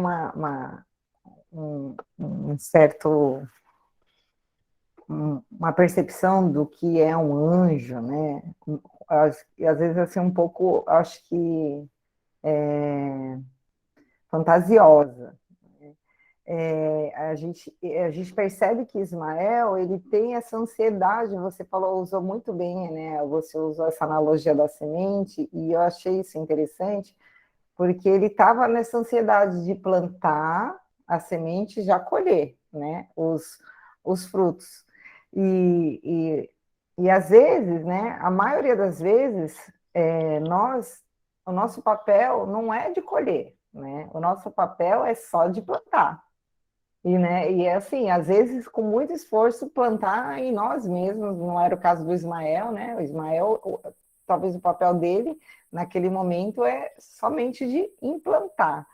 um certo uma percepção do que é um anjo, né? E às vezes assim um pouco, acho que fantasiosa. A gente percebe que Ismael ele tem essa ansiedade. Você falou, usou muito bem, né? Você usou essa analogia da semente e eu achei isso interessante porque ele estava nessa ansiedade de plantar a semente e já colher, né? Os frutos. E às vezes, né? A maioria das vezes o nosso papel não é de colher, né? O nosso papel é só de plantar. E é assim, às vezes, com muito esforço, plantar em nós mesmos. Não era o caso do Ismael, né? O Ismael, talvez o papel dele, naquele momento, é somente de implantar.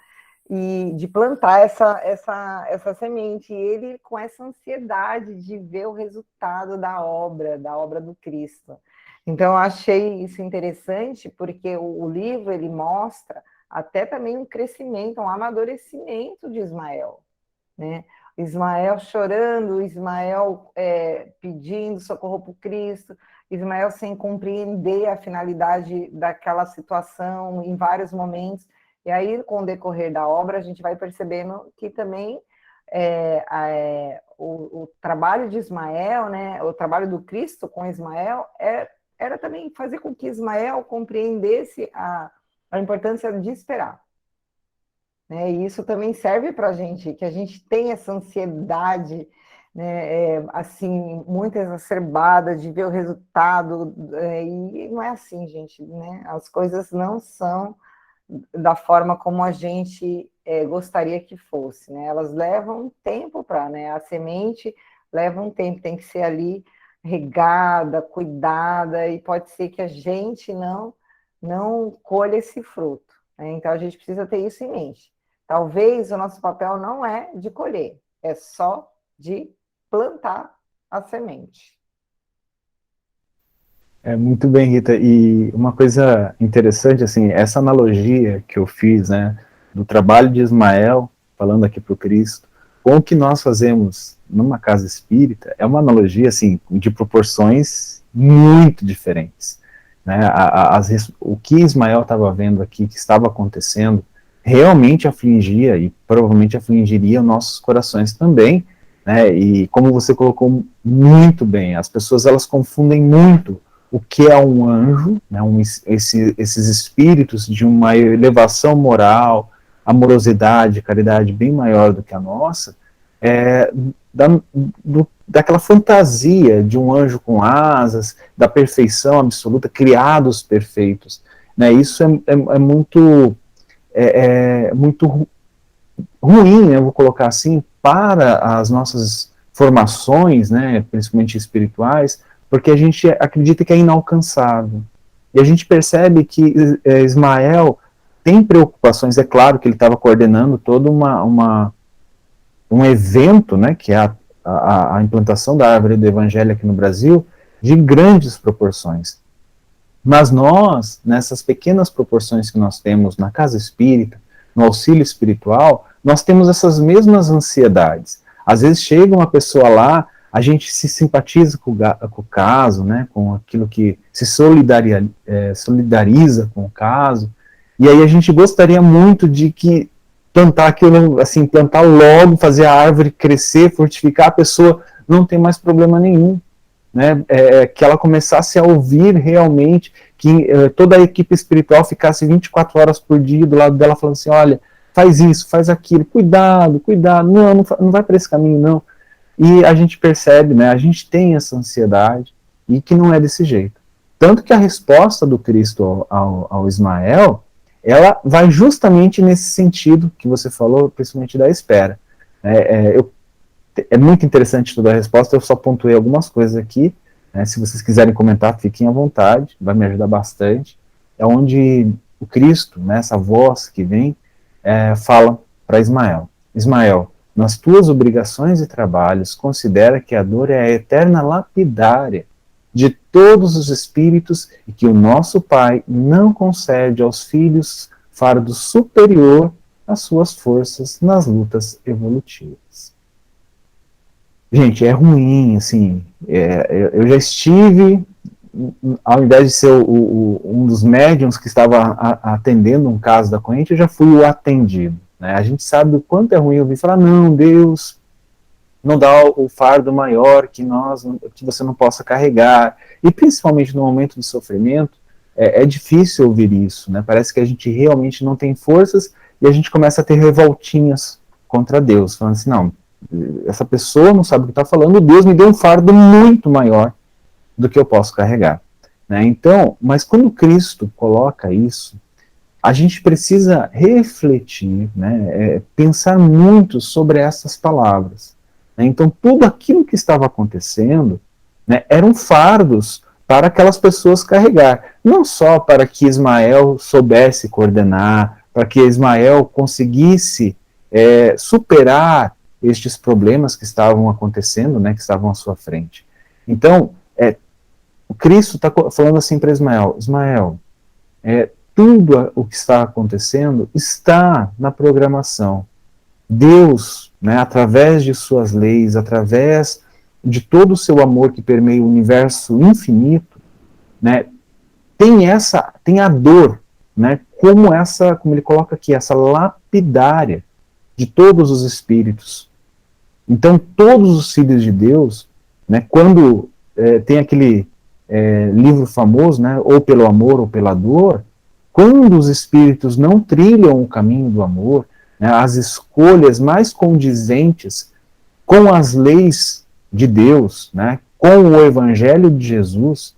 E de plantar essa semente. E ele com essa ansiedade de ver o resultado da obra do Cristo. Então, eu achei isso interessante, porque o livro, ele mostra até também um crescimento, um amadurecimento de Ismael. Né? Ismael chorando, Ismael pedindo socorro para o Cristo, Ismael sem compreender a finalidade daquela situação em vários momentos. E aí, com o decorrer da obra, a gente vai percebendo que também o trabalho de Ismael, né, o trabalho do Cristo com Ismael, era também fazer com que Ismael compreendesse a importância de esperar. E isso também serve para a gente, que a gente tem essa ansiedade, né, assim, muito exacerbada de ver o resultado, e não é assim, gente, né? As coisas não são da forma como a gente gostaria que fosse, né? Elas levam tempo para, né? A semente leva um tempo, tem que ser ali regada, cuidada, e pode ser que a gente não colha esse fruto, né? Então a gente precisa ter isso em mente. Talvez o nosso papel não é de colher, é só de plantar a semente. Muito bem, Rita. E uma coisa interessante, assim, essa analogia que eu fiz, né, do trabalho de Ismael, falando aqui para o Cristo, com o que nós fazemos numa casa espírita, é uma analogia, assim, de proporções muito diferentes. Né? O que Ismael estava vendo aqui, que estava acontecendo, realmente afligia e provavelmente afligiria nossos corações também, né? E como você colocou muito bem, as pessoas elas confundem muito o que é um anjo, né? Esses espíritos de uma elevação moral, amorosidade, caridade bem maior do que a nossa, daquela fantasia de um anjo com asas, da perfeição absoluta, criados perfeitos. Né? Isso é muito ruim, né, eu vou colocar assim, para as nossas formações, né, principalmente espirituais, porque a gente acredita que é inalcançável. E a gente percebe que Ismael tem preocupações, é claro que ele estava coordenando toda um evento, né, que é a implantação da árvore do Evangelho aqui no Brasil, de grandes proporções. Mas nós, nessas pequenas proporções que nós temos na casa espírita, no auxílio espiritual, nós temos essas mesmas ansiedades. Às vezes chega uma pessoa lá, a gente se simpatiza com o caso, né, com aquilo que se solidariza com o caso, e aí a gente gostaria muito de que plantar aquilo, assim, plantar logo, fazer a árvore crescer, fortificar, a pessoa não tem mais problema nenhum, né, que ela começasse a ouvir realmente, que toda a equipe espiritual ficasse 24 horas por dia do lado dela, falando assim, olha, faz isso, faz aquilo, cuidado, não vai para esse caminho, não. E a gente percebe, né, a gente tem essa ansiedade, e que não é desse jeito. Tanto que a resposta do Cristo ao Ismael, ela vai justamente nesse sentido que você falou, principalmente da espera. É muito interessante toda a resposta, eu só pontuei algumas coisas aqui, né, se vocês quiserem comentar, fiquem à vontade, vai me ajudar bastante. É onde o Cristo, né, essa voz que vem, fala para Ismael, Ismael, nas tuas obrigações e trabalhos, considera que a dor é a eterna lapidária de todos os espíritos e que o nosso Pai não concede aos filhos fardo superior às suas forças nas lutas evolutivas. Gente, é ruim, assim, eu já estive, ao invés de ser um dos médiums que estava atendendo um caso da corrente, eu já fui o atendido. Né? A gente sabe o quanto é ruim ouvir falar, não, Deus não dá o fardo maior que você não possa carregar, e principalmente no momento de sofrimento, é difícil ouvir isso, né? Parece que a gente realmente não tem forças, e a gente começa a ter revoltinhas contra Deus, falando assim, não, essa pessoa não sabe o que está falando, Deus me deu um fardo muito maior do que eu posso carregar. Né? Então, mas quando Cristo coloca isso, a gente precisa refletir, né, pensar muito sobre essas palavras. Né? Então, tudo aquilo que estava acontecendo, né, eram fardos para aquelas pessoas carregar. Não só para que Ismael soubesse coordenar, para que Ismael conseguisse superar estes problemas que estavam acontecendo, né, que estavam à sua frente. Então, o Cristo está falando assim para Ismael, Ismael, tudo o que está acontecendo está na programação. Deus, né, através de suas leis, através de todo o seu amor que permeia o universo infinito, né, tem a dor, né, como ele coloca aqui, essa lapidária de todos os espíritos. Então, todos os filhos de Deus, né, quando tem aquele livro famoso, né, ou pelo amor ou pela dor, quando os espíritos não trilham o caminho do amor, né, as escolhas mais condizentes com as leis de Deus, né, com o Evangelho de Jesus,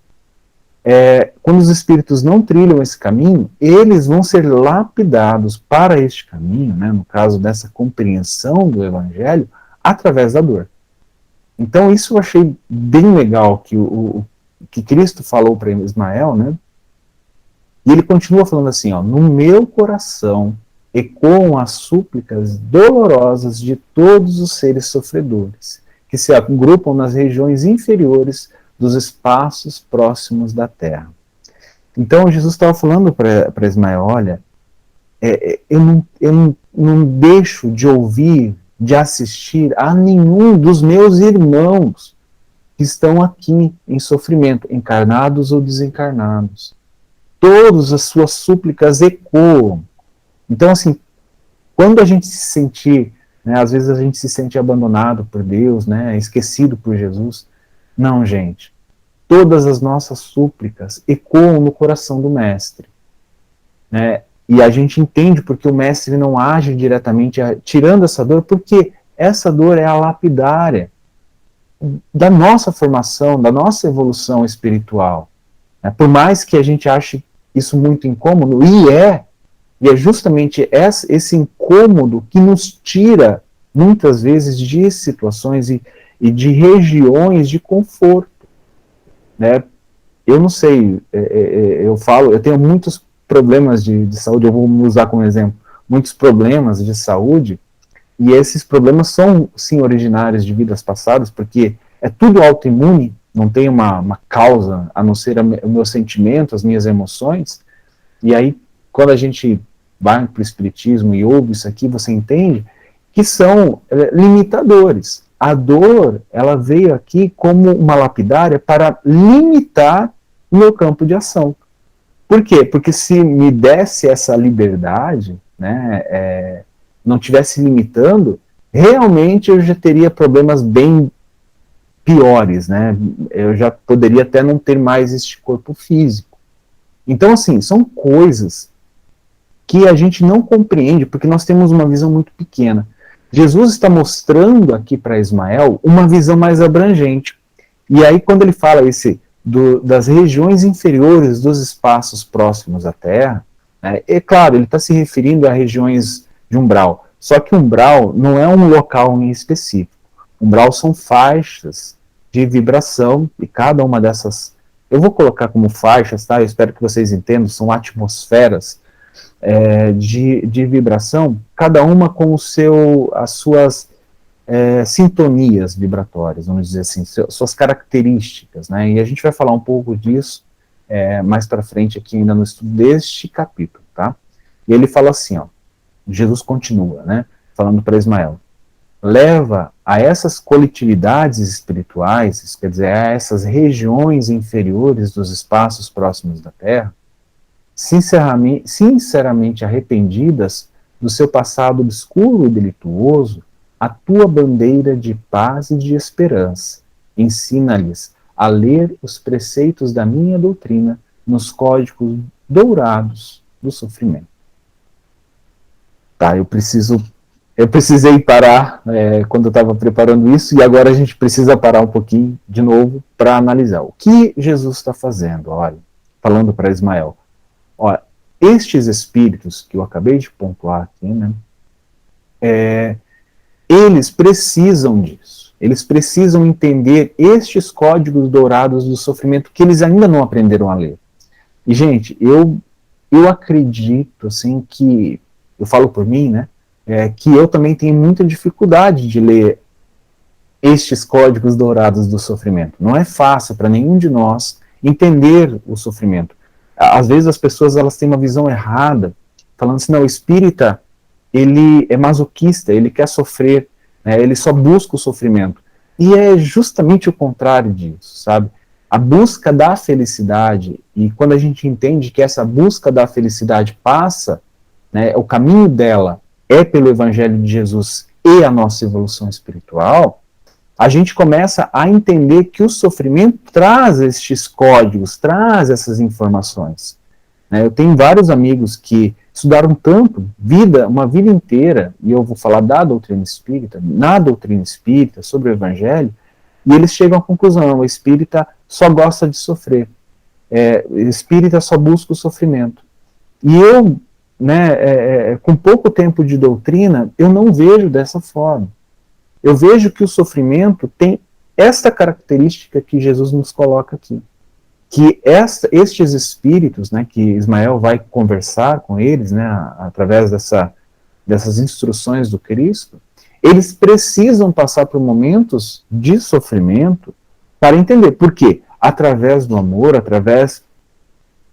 quando os espíritos não trilham esse caminho, eles vão ser lapidados para este caminho, né, no caso dessa compreensão do Evangelho, através da dor. Então isso eu achei bem legal que Cristo falou para Ismael, né? E ele continua falando assim, ó, no meu coração ecoam as súplicas dolorosas de todos os seres sofredores, que se agrupam nas regiões inferiores dos espaços próximos da terra. Então Jesus estava falando para Ismael, olha, eu não deixo de ouvir, de assistir a nenhum dos meus irmãos que estão aqui em sofrimento, encarnados ou desencarnados. Todas as suas súplicas ecoam. Então, assim, quando a gente se sentir, né, às vezes a gente se sente abandonado por Deus, né, esquecido por Jesus. Não, gente. Todas as nossas súplicas ecoam no coração do Mestre. Né? E a gente entende porque o Mestre não age diretamente tirando essa dor, porque essa dor é a lapidária da nossa formação, da nossa evolução espiritual. Por mais que a gente ache isso muito incômodo, e é justamente esse incômodo que nos tira, muitas vezes, de situações e de regiões de conforto. Né? Eu não sei, eu tenho muitos problemas de saúde, eu vou me usar como exemplo, muitos problemas de saúde, E esses problemas são, sim, originários de vidas passadas, porque é tudo autoimune, não tem uma causa, a não ser o meu sentimento, as minhas emoções. E aí, quando a gente vai para o Espiritismo e ouve isso aqui, você entende que são limitadores. A dor, ela veio aqui como uma lapidária para limitar o meu campo de ação. Por quê? Porque se me desse essa liberdade, né, não tivesse limitando, realmente eu já teria problemas bem piores, né? Eu já poderia até não ter mais este corpo físico. Então, assim, são coisas que a gente não compreende porque nós temos uma visão muito pequena. Jesus está mostrando aqui para Ismael uma visão mais abrangente. E aí, quando ele fala das regiões inferiores dos espaços próximos à Terra, né, é claro, ele está se referindo a regiões de umbral. Só que umbral não é um local em específico. Umbral são faixas de vibração, e cada uma dessas, eu vou colocar como faixas, tá? Eu espero que vocês entendam, são atmosferas de vibração, cada uma com as suas sintonias vibratórias, vamos dizer assim, suas características, né? E a gente vai falar um pouco disso mais para frente aqui ainda no estudo deste capítulo, tá? E ele fala assim, ó, Jesus continua, né? Falando para Ismael, leva a essas coletividades espirituais, isso quer dizer, a essas regiões inferiores dos espaços próximos da Terra, sinceramente arrependidas do seu passado obscuro e delituoso, a tua bandeira de paz e de esperança. Ensina-lhes a ler os preceitos da minha doutrina nos códigos dourados do sofrimento. Tá, eu precisei parar quando eu estava preparando isso, e agora a gente precisa parar um pouquinho de novo para analisar o que Jesus está fazendo. Olha, falando para Ismael, olha, estes espíritos que eu acabei de pontuar aqui, né, eles precisam disso. Eles precisam entender estes códigos dourados do sofrimento que eles ainda não aprenderam a ler. E, gente, eu acredito, assim, que, eu falo por mim, né, que eu também tenho muita dificuldade de ler estes códigos dourados do sofrimento. Não é fácil para nenhum de nós entender o sofrimento. Às vezes as pessoas elas têm uma visão errada, falando assim, não, o espírita, ele é masoquista, ele quer sofrer, né, ele só busca o sofrimento. E é justamente o contrário disso, sabe? A busca da felicidade, e quando a gente entende que essa busca da felicidade passa, né, o caminho dela é pelo Evangelho de Jesus e a nossa evolução espiritual, a gente começa a entender que o sofrimento traz estes códigos, traz essas informações. Eu tenho vários amigos que estudaram tanto, uma vida inteira, e eu vou falar da doutrina espírita, na doutrina espírita, sobre o Evangelho, e eles chegam à conclusão, o espírita só gosta de sofrer, o espírita só busca o sofrimento. E eu, né, com pouco tempo de doutrina, eu não vejo dessa forma. Eu vejo que o sofrimento tem esta característica que Jesus nos coloca aqui. Que estes espíritos, né, que Ismael vai conversar com eles, né, através dessas instruções do Cristo, eles precisam passar por momentos de sofrimento para entender. Por quê? Através do amor, através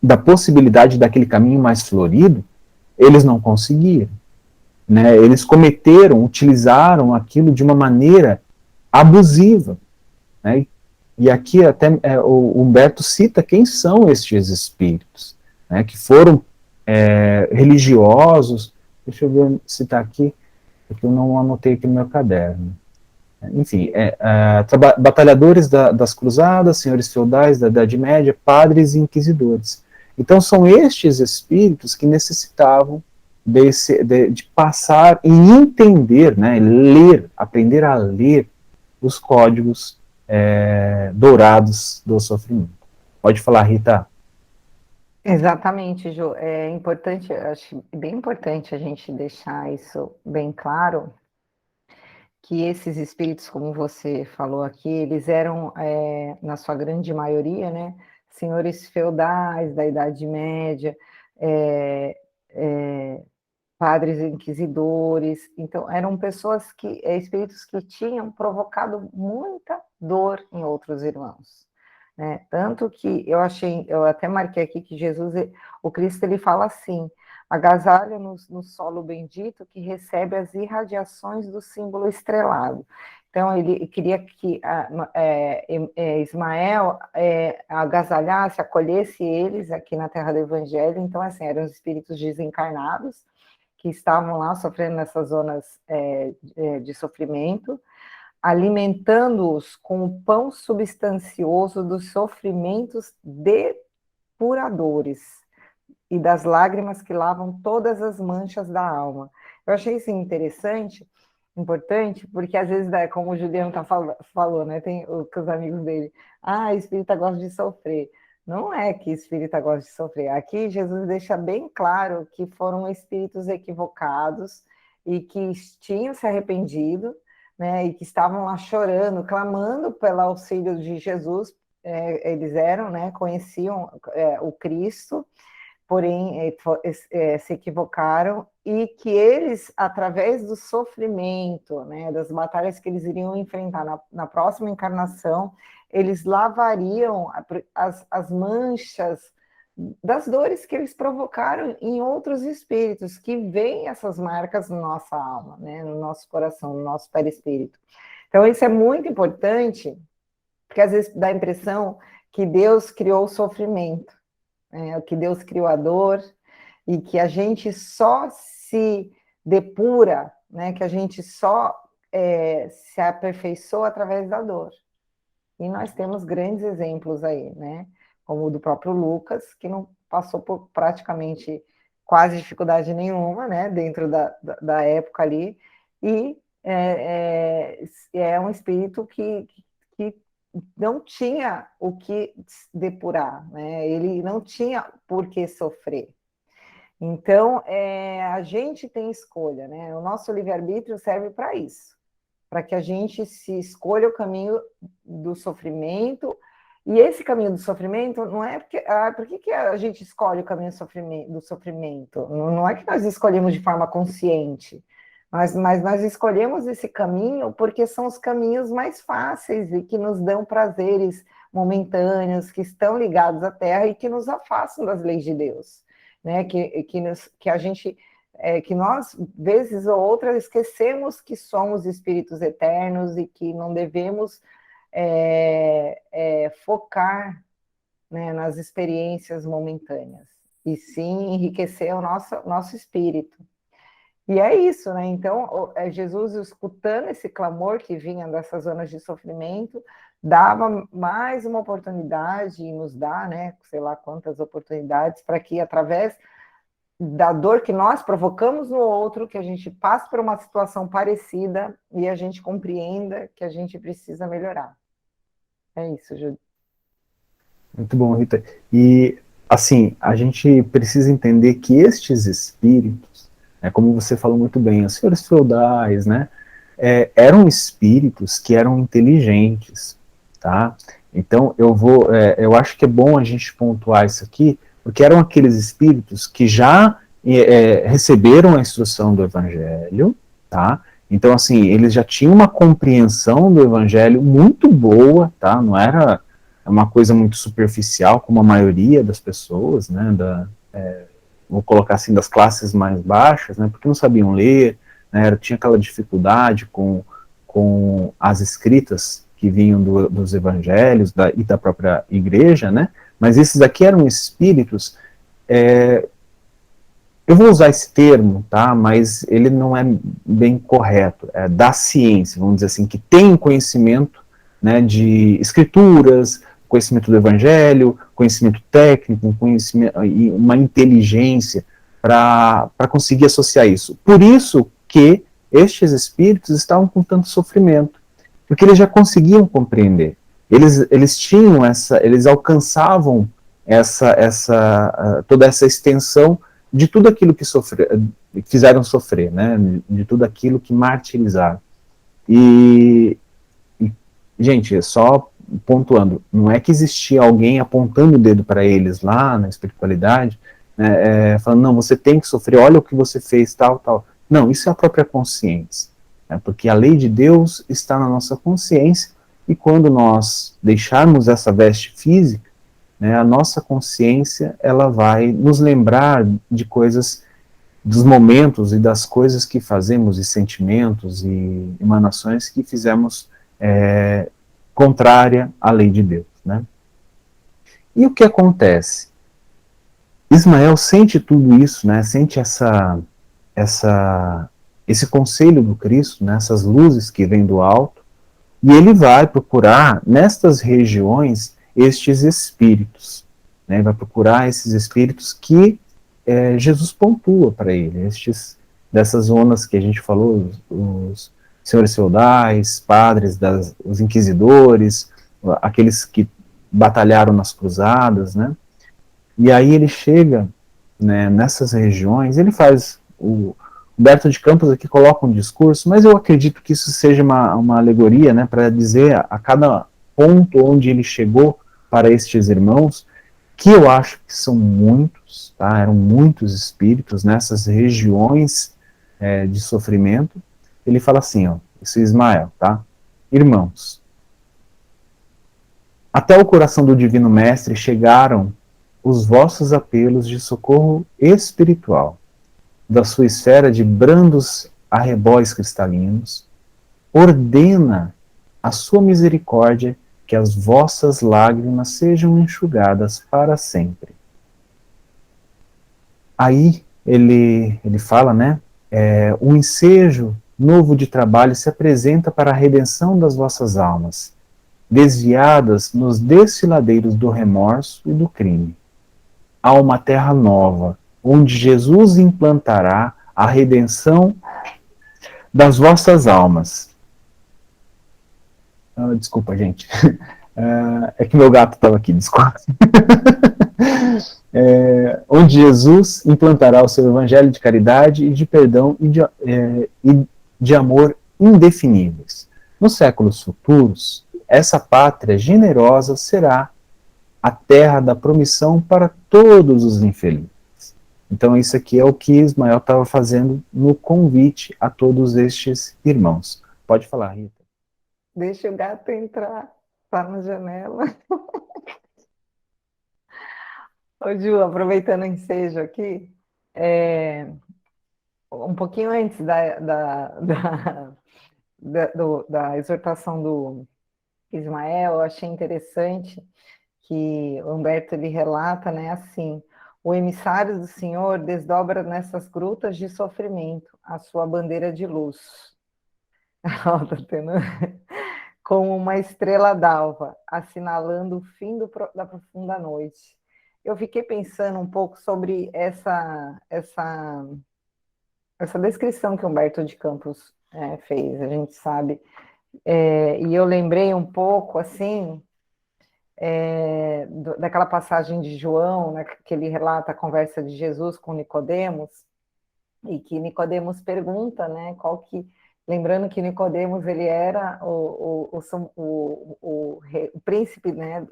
da possibilidade daquele caminho mais florido, eles não conseguiram. Né? Eles utilizaram aquilo de uma maneira abusiva. Né? E aqui até o Humberto cita quem são estes espíritos, né? Que foram religiosos. Deixa eu ver, citar aqui, porque eu não anotei aqui no meu caderno. Enfim, batalhadores das cruzadas, senhores feudais da Idade Média, padres e inquisidores. Então são estes espíritos que necessitavam de passar e entender, né, ler, aprender a ler os códigos dourados do sofrimento. Pode falar, Rita. Exatamente, Ju. É importante, acho bem importante a gente deixar isso bem claro, que esses espíritos, como você falou aqui, eles eram, na sua grande maioria, né, senhores feudais da Idade Média, padres inquisidores. Então, eram pessoas espíritos que tinham provocado muita dor em outros irmãos, né? Tanto que eu até marquei aqui que o Cristo, ele fala assim: agasalha no solo bendito que recebe as irradiações do símbolo estrelado. Então, ele queria que Ismael agasalhasse, acolhesse eles aqui na Terra do Evangelho. Então, assim, eram os espíritos desencarnados que estavam lá sofrendo nessas zonas de sofrimento, alimentando-os com o pão substancioso dos sofrimentos depuradores e das lágrimas que lavam todas as manchas da alma. Eu achei isso interessante, importante, porque às vezes, como o Juliano falou, né, tem os amigos dele, espírita gosta de sofrer. Não é que espírita gosta de sofrer. Aqui Jesus deixa bem claro que foram espíritos equivocados e que tinham se arrependido, né, e que estavam lá chorando, clamando pelo auxílio de Jesus. Eles eram, né, conheciam o Cristo, porém se equivocaram, e que eles, através do sofrimento, né, das batalhas que eles iriam enfrentar na próxima encarnação, eles lavariam as manchas das dores que eles provocaram em outros espíritos, que veem essas marcas na nossa alma, né, no nosso coração, no nosso perispírito. Então, isso é muito importante, porque às vezes dá a impressão que Deus criou o sofrimento, que Deus criou a dor, e que a gente só se depura, né, que a gente só se aperfeiçoa através da dor. E nós temos grandes exemplos aí, né, como o do próprio Lucas, que não passou por praticamente quase dificuldade nenhuma, né, dentro da época ali, e é um espírito que não tinha o que depurar, né? Ele não tinha por que sofrer. Então, a gente tem escolha, né? O nosso livre-arbítrio serve para isso, para que a gente se escolha o caminho do sofrimento. E esse caminho do sofrimento não é porque... por que a gente escolhe o caminho do sofrimento? Não é que nós escolhemos de forma consciente, mas nós escolhemos esse caminho porque são os caminhos mais fáceis e que nos dão prazeres momentâneos, que estão ligados à Terra e que nos afastam das leis de Deus, né? Que a gente... que nós, vezes ou outras, esquecemos que somos espíritos eternos e que não devemos focar, né, nas experiências momentâneas, e sim enriquecer o nosso espírito. E é isso, né? Então, Jesus, escutando esse clamor que vinha dessas zonas de sofrimento, dava mais uma oportunidade, e nos dá, né, sei lá quantas oportunidades, para que, através da dor que nós provocamos no outro, que a gente passe por uma situação parecida e a gente compreenda que a gente precisa melhorar. É isso, Júlio. Muito bom, Rita. E, assim, a gente precisa entender que estes espíritos, como você falou muito bem, os senhores feudais, né, eram espíritos que eram inteligentes, tá? Então, eu acho que é bom a gente pontuar isso aqui, porque eram aqueles espíritos que já receberam a instrução do Evangelho, tá? Então, assim, eles já tinham uma compreensão do Evangelho muito boa, tá? Não era uma coisa muito superficial, como a maioria das pessoas, né? Vou colocar assim, das classes mais baixas, né? Porque não sabiam ler, né? Tinha aquela dificuldade com as escritas que vinham dos evangelhos e da própria igreja, né? Mas esses aqui eram espíritos, eu vou usar esse termo, tá? Mas ele não é bem correto, da ciência, vamos dizer assim, que tem conhecimento, né, de escrituras, conhecimento do evangelho, conhecimento técnico, conhecimento e uma inteligência para conseguir associar isso. Por isso que estes espíritos estavam com tanto sofrimento, porque eles já conseguiam compreender. Eles tinham eles alcançavam toda essa extensão de tudo aquilo que fizeram sofrer, né? De tudo aquilo que martirizaram. E, gente, só pontuando, não é que existia alguém apontando o dedo para eles lá na espiritualidade falando, não, você tem que sofrer, olha o que você fez, tal, tal. Não, isso é a própria consciência, né? Porque a lei de Deus está na nossa consciência, e quando nós deixarmos essa veste física, né, a nossa consciência ela vai nos lembrar de coisas, dos momentos e das coisas que fazemos, e sentimentos e emanações que fizemos contrária à lei de Deus, né? E o que acontece? Ismael sente tudo isso, né? Sente esse conselho do Cristo, né? Essas luzes que vêm do alto, e ele vai procurar nestas regiões estes espíritos, né? Vai procurar esses espíritos que Jesus pontua para ele, dessas zonas que a gente falou, os senhores feudais, padres, os inquisidores, aqueles que batalharam nas cruzadas, né? E aí ele chega, né, nessas regiões, ele faz, o Humberto de Campos aqui coloca um discurso, mas eu acredito que isso seja uma alegoria, né, para dizer a cada ponto onde ele chegou para estes irmãos, que eu acho que são muitos, tá? Eram muitos espíritos nessas regiões de sofrimento. Ele fala assim, ó, esse Ismael, tá? Irmãos, até o coração do Divino Mestre chegaram os vossos apelos de socorro espiritual, da sua esfera de brandos arrebóis cristalinos, ordena a sua misericórdia que as vossas lágrimas sejam enxugadas para sempre. Aí ele fala, né? O ensejo novo de trabalho se apresenta para a redenção das vossas almas, desviadas nos desfiladeiros do remorso e do crime. Há uma terra nova, onde Jesus implantará a redenção das vossas almas. Desculpa, gente. É que meu gato estava aqui, desculpa. Onde Jesus implantará o seu evangelho de caridade e de perdão e de amor indefiníveis. Nos séculos futuros, essa pátria generosa será a terra da promissão para todos os infelizes. Então, isso aqui é o que Ismael estava fazendo no convite a todos estes irmãos. Pode falar, Rita. Deixa o gato entrar, tá na janela. Ô, Ju, aproveitando o ensejo aqui, um pouquinho antes da exortação do Ismael, eu achei interessante que o Humberto ele relata, né, assim, o emissário do Senhor desdobra nessas grutas de sofrimento a sua bandeira de luz. Ó, tá tendo... como uma estrela d'alva, assinalando o fim da profunda noite. Eu fiquei pensando um pouco sobre essa descrição que Humberto de Campos fez, a gente sabe. E eu lembrei um pouco, assim, daquela passagem de João, né, que ele relata a conversa de Jesus com Nicodemos, e que Nicodemos pergunta, né, lembrando que Nicodemos ele era o príncipe, né,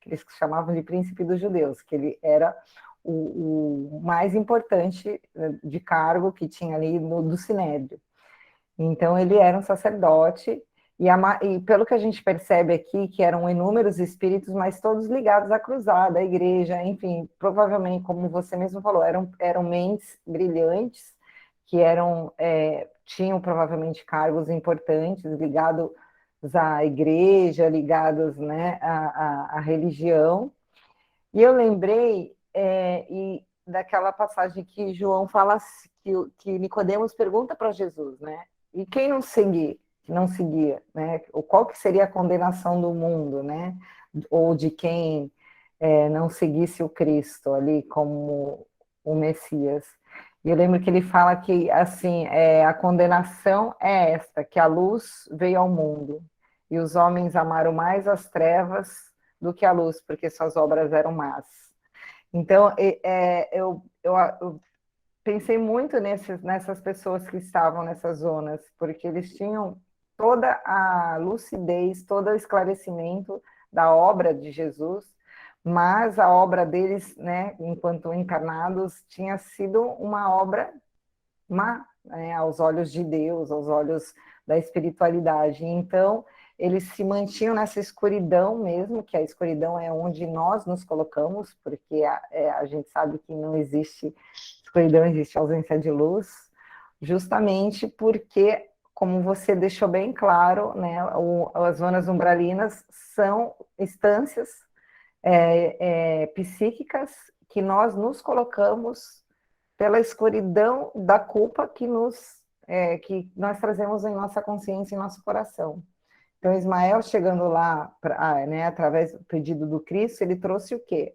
que eles chamavam de príncipe dos judeus, que ele era o mais importante de cargo que tinha ali do Sinédrio. Então ele era um sacerdote e pelo que a gente percebe aqui, que eram inúmeros espíritos, mas todos ligados à cruzada, à igreja, enfim, provavelmente, como você mesmo falou, eram mentes brilhantes, que tinham provavelmente cargos importantes, ligados à igreja, ligados, né, à religião. E eu lembrei daquela passagem que João fala, que Nicodemos pergunta para Jesus, né? E quem não seguia, né? Qual que seria a condenação do mundo, né? Ou de quem não seguisse o Cristo ali como o Messias. E eu lembro que ele fala que, assim, a condenação é esta, que a luz veio ao mundo, e os homens amaram mais as trevas do que a luz, porque suas obras eram más. Então, eu pensei muito nessas pessoas que estavam nessas zonas, porque eles tinham toda a lucidez, todo o esclarecimento da obra de Jesus, mas a obra deles, né, enquanto encarnados, tinha sido uma obra má, né, aos olhos de Deus, aos olhos da espiritualidade. Então, eles se mantinham nessa escuridão mesmo, que a escuridão é onde nós nos colocamos, porque a gente sabe que não existe escuridão, existe ausência de luz, justamente porque, como você deixou bem claro, né, as zonas umbralinas são instâncias psíquicas que nós nos colocamos pela escuridão da culpa que nós trazemos em nossa consciência e nosso coração. Então, Ismael, chegando lá, né, através do pedido do Cristo, ele trouxe o quê?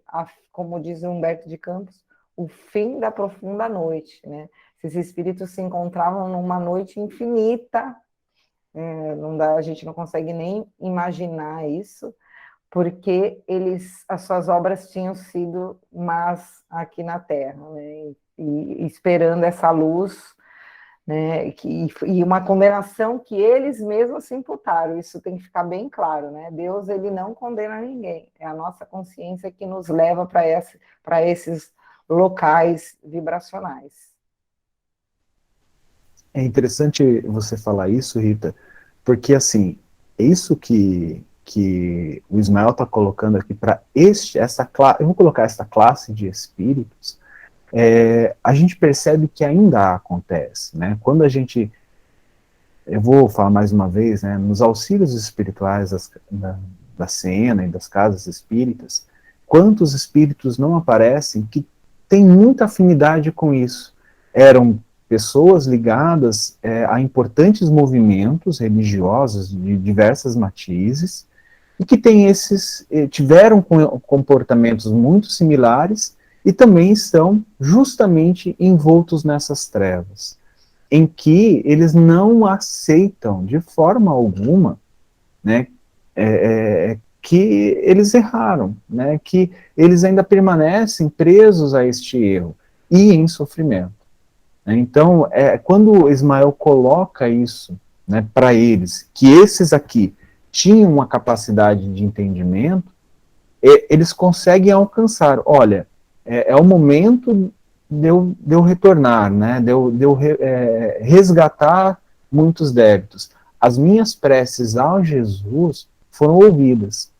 Como diz Humberto de Campos, o fim da profunda noite, né? Esses espíritos se encontravam numa noite infinita, a gente não consegue nem imaginar isso, porque as suas obras tinham sido más aqui na Terra, né? E esperando essa luz, né? E uma condenação que eles mesmos se imputaram. Isso tem que ficar bem claro, né? Deus, ele não condena ninguém. É a nossa consciência que nos leva para esses locais vibracionais. É interessante você falar isso, Rita, porque assim, isso que o Ismael está colocando aqui para essa classe, eu vou colocar essa classe de espíritos, a gente percebe que ainda acontece, né? Quando eu vou falar mais uma vez, né, nos auxílios espirituais da Siena e das casas espíritas, quantos espíritos não aparecem que têm muita afinidade com isso? Eram pessoas ligadas a importantes movimentos religiosos de diversas matizes, e que tiveram comportamentos muito similares e também estão justamente envoltos nessas trevas, em que eles não aceitam de forma alguma, né, que eles erraram, né, que eles ainda permanecem presos a este erro e em sofrimento. Então, quando Ismael coloca isso, né, para eles, que esses aqui tinham uma capacidade de entendimento, eles conseguem alcançar. Olha, é o momento de eu retornar, né, de eu resgatar muitos débitos. As minhas preces ao Jesus foram ouvidas.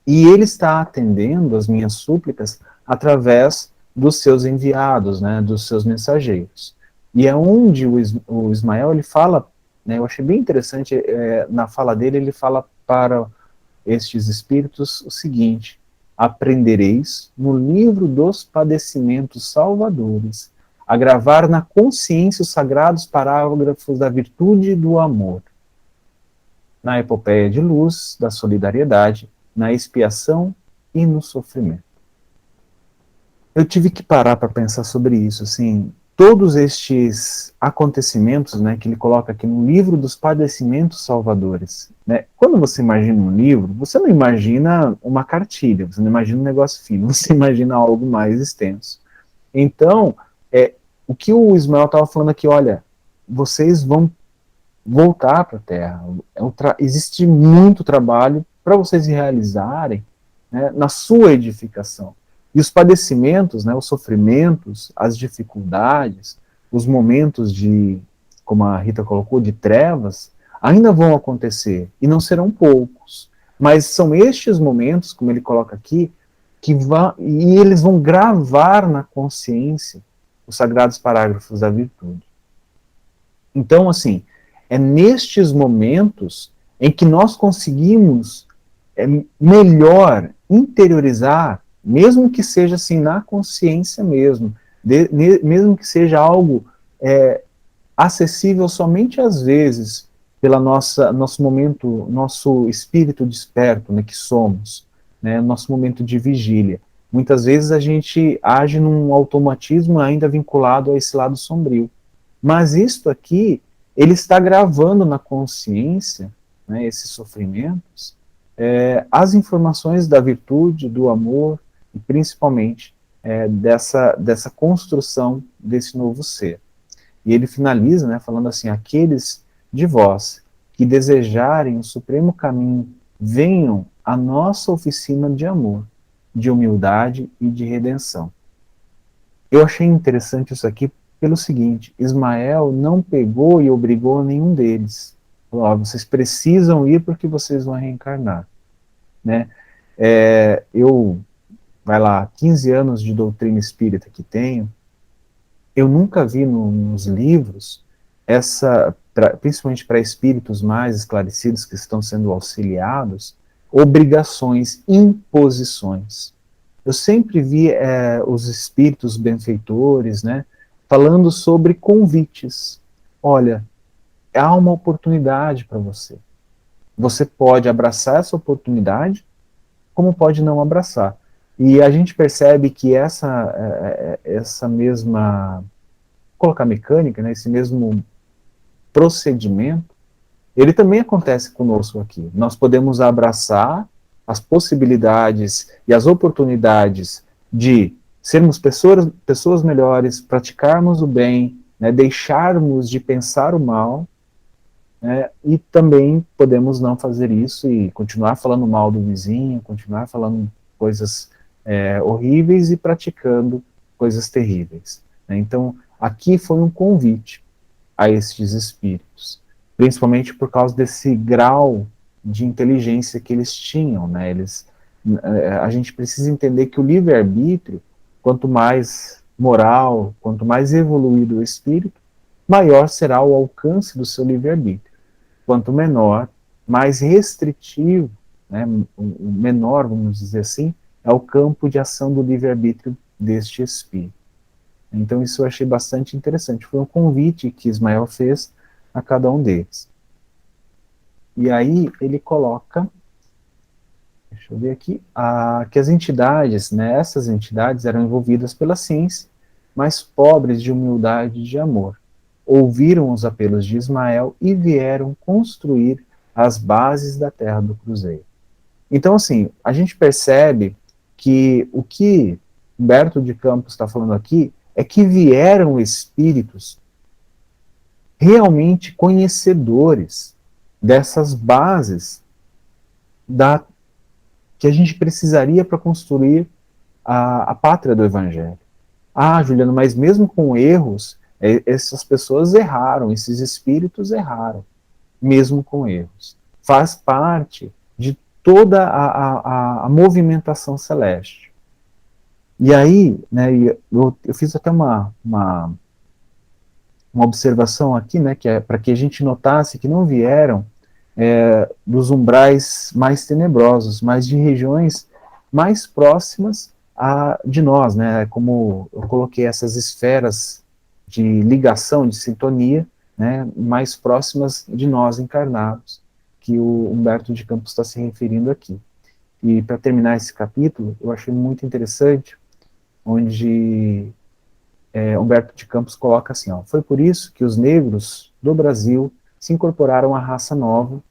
E ele está atendendo as minhas súplicas através dos seus enviados, né, dos seus mensageiros. E é onde o Ismael, ele fala, né, eu achei bem interessante, na fala dele, ele fala para estes espíritos o seguinte: aprendereis no livro dos padecimentos salvadores a gravar na consciência os sagrados parágrafos da virtude e do amor, na epopeia de luz, da solidariedade, na expiação e no sofrimento. Eu tive que parar para pensar sobre isso, assim, todos estes acontecimentos, né, que ele coloca aqui no livro dos padecimentos salvadores, né, quando você imagina um livro, você não imagina uma cartilha, você não imagina um negócio fino, você imagina algo mais extenso. Então, o que o Ismael estava falando aqui, olha, vocês vão voltar para a Terra, existe muito trabalho para vocês realizarem, né, na sua edificação. E os padecimentos, né, os sofrimentos, as dificuldades, os momentos como a Rita colocou, de trevas, ainda vão acontecer, e não serão poucos. Mas são estes momentos, como ele coloca aqui, e eles vão gravar na consciência os sagrados parágrafos da virtude. Então, assim, é nestes momentos em que nós conseguimos melhor interiorizar, mesmo que seja assim na consciência mesmo, mesmo que seja algo acessível somente às vezes pela nosso momento, nosso espírito desperto, né, que somos, né, nosso momento de vigília. Muitas vezes a gente age num automatismo ainda vinculado a esse lado sombrio. Mas isto aqui, ele está gravando na consciência, né, esses sofrimentos, as informações da virtude, do amor, e principalmente dessa construção desse novo ser. E ele finaliza, né, falando assim: aqueles de vós que desejarem o supremo caminho, venham à nossa oficina de amor, de humildade e de redenção. Eu achei interessante isso aqui pelo seguinte: Ismael não pegou e obrigou nenhum deles. Falou, ó, vocês precisam ir porque vocês vão reencarnar, né? Eu, vai lá, 15 anos de doutrina espírita que tenho, eu nunca vi nos livros principalmente para espíritos mais esclarecidos que estão sendo auxiliados, obrigações, imposições. Eu sempre vi os espíritos benfeitores, né, falando sobre convites. Olha, há uma oportunidade para você. Você pode abraçar essa oportunidade, como pode não abraçar. E a gente percebe que essa mesma, vou colocar mecânica, né, esse mesmo procedimento, ele também acontece conosco aqui. Nós podemos abraçar as possibilidades e as oportunidades de sermos pessoas melhores, praticarmos o bem, né, deixarmos de pensar o mal, né, e também podemos não fazer isso e continuar falando mal do vizinho, continuar falando coisas horríveis e praticando coisas terríveis, né. Então, aqui foi um convite a estes espíritos, principalmente por causa desse grau de inteligência que eles tinham, né? A gente precisa entender que o livre-arbítrio, quanto mais moral, quanto mais evoluído o espírito, maior será o alcance do seu livre-arbítrio. Quanto menor, mais restritivo, né, menor, vamos dizer assim, é o campo de ação do livre-arbítrio deste espírito. Então isso eu achei bastante interessante. Foi um convite que Ismael fez a cada um deles. E aí ele coloca, deixa eu ver aqui, que as entidades, né, essas entidades eram envolvidas pela ciência, mas pobres de humildade e de amor. Ouviram os apelos de Ismael e vieram construir as bases da Terra do Cruzeiro. Então, assim, a gente percebe que o que Humberto de Campos está falando aqui é que vieram espíritos realmente conhecedores dessas bases que a gente precisaria para construir a pátria do Evangelho. Ah, Juliano, mas mesmo com erros, essas pessoas erraram, esses espíritos erraram, mesmo com erros. Faz parte de toda a movimentação celeste. E aí, né, eu fiz até uma observação aqui, né, que é para que a gente notasse que não vieram dos umbrais mais tenebrosos, mas de regiões mais próximas de nós, né, como eu coloquei essas esferas de ligação, de sintonia, né, mais próximas de nós encarnados, que o Humberto de Campos está se referindo aqui. E para terminar esse capítulo, eu achei muito interessante, onde Humberto de Campos coloca assim, ó, foi por isso que os negros do Brasil se incorporaram à raça nova,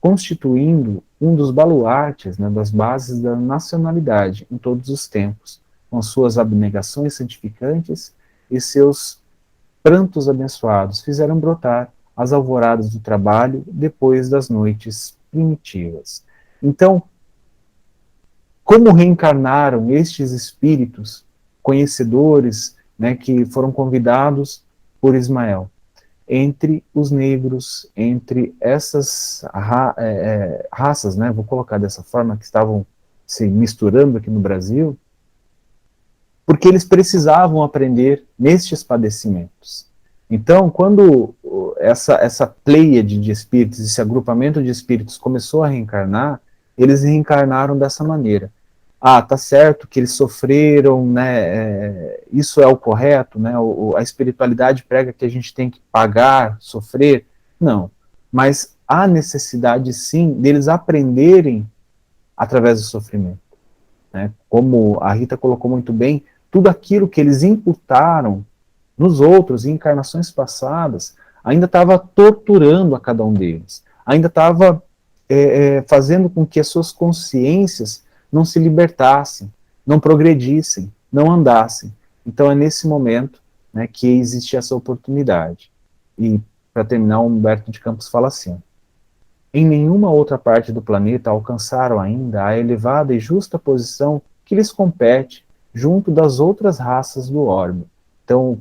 constituindo um dos baluartes, né, das bases da nacionalidade em todos os tempos, com suas abnegações santificantes e seus prantos abençoados, fizeram brotar as alvoradas do trabalho depois das noites primitivas. Então, como reencarnaram estes espíritos conhecedores, né, que foram convidados por Ismael? Entre os negros, entre essas raças, né, vou colocar dessa forma, que estavam se misturando aqui no Brasil, porque eles precisavam aprender nestes padecimentos. Então, quando essa pleiade de espíritos, esse agrupamento de espíritos começou a reencarnar, eles reencarnaram dessa maneira. Ah, tá certo que eles sofreram, né, isso é o correto, né, a espiritualidade prega que a gente tem que pagar, sofrer, não, mas há necessidade sim deles aprenderem através do sofrimento, né, como a Rita colocou muito bem, tudo aquilo que eles imputaram nos outros, em encarnações passadas, ainda estava torturando a cada um deles, ainda estava fazendo com que as suas consciências não se libertassem, não progredissem, não andassem. Então é nesse momento, né, que existe essa oportunidade. E, para terminar, o Humberto de Campos fala assim, em nenhuma outra parte do planeta alcançaram ainda a elevada e justa posição que lhes compete junto das outras raças do orbe. Então,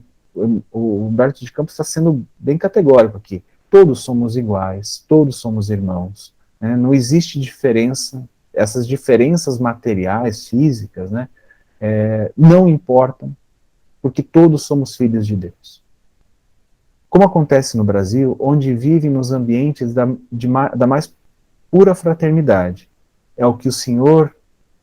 o Humberto de Campos está sendo bem categórico aqui. Todos somos iguais, todos somos irmãos, né? Não existe diferença, essas diferenças materiais, físicas, né, não importam, porque todos somos filhos de Deus. Como acontece no Brasil, onde vivem nos ambientes da mais pura fraternidade, é o que o Senhor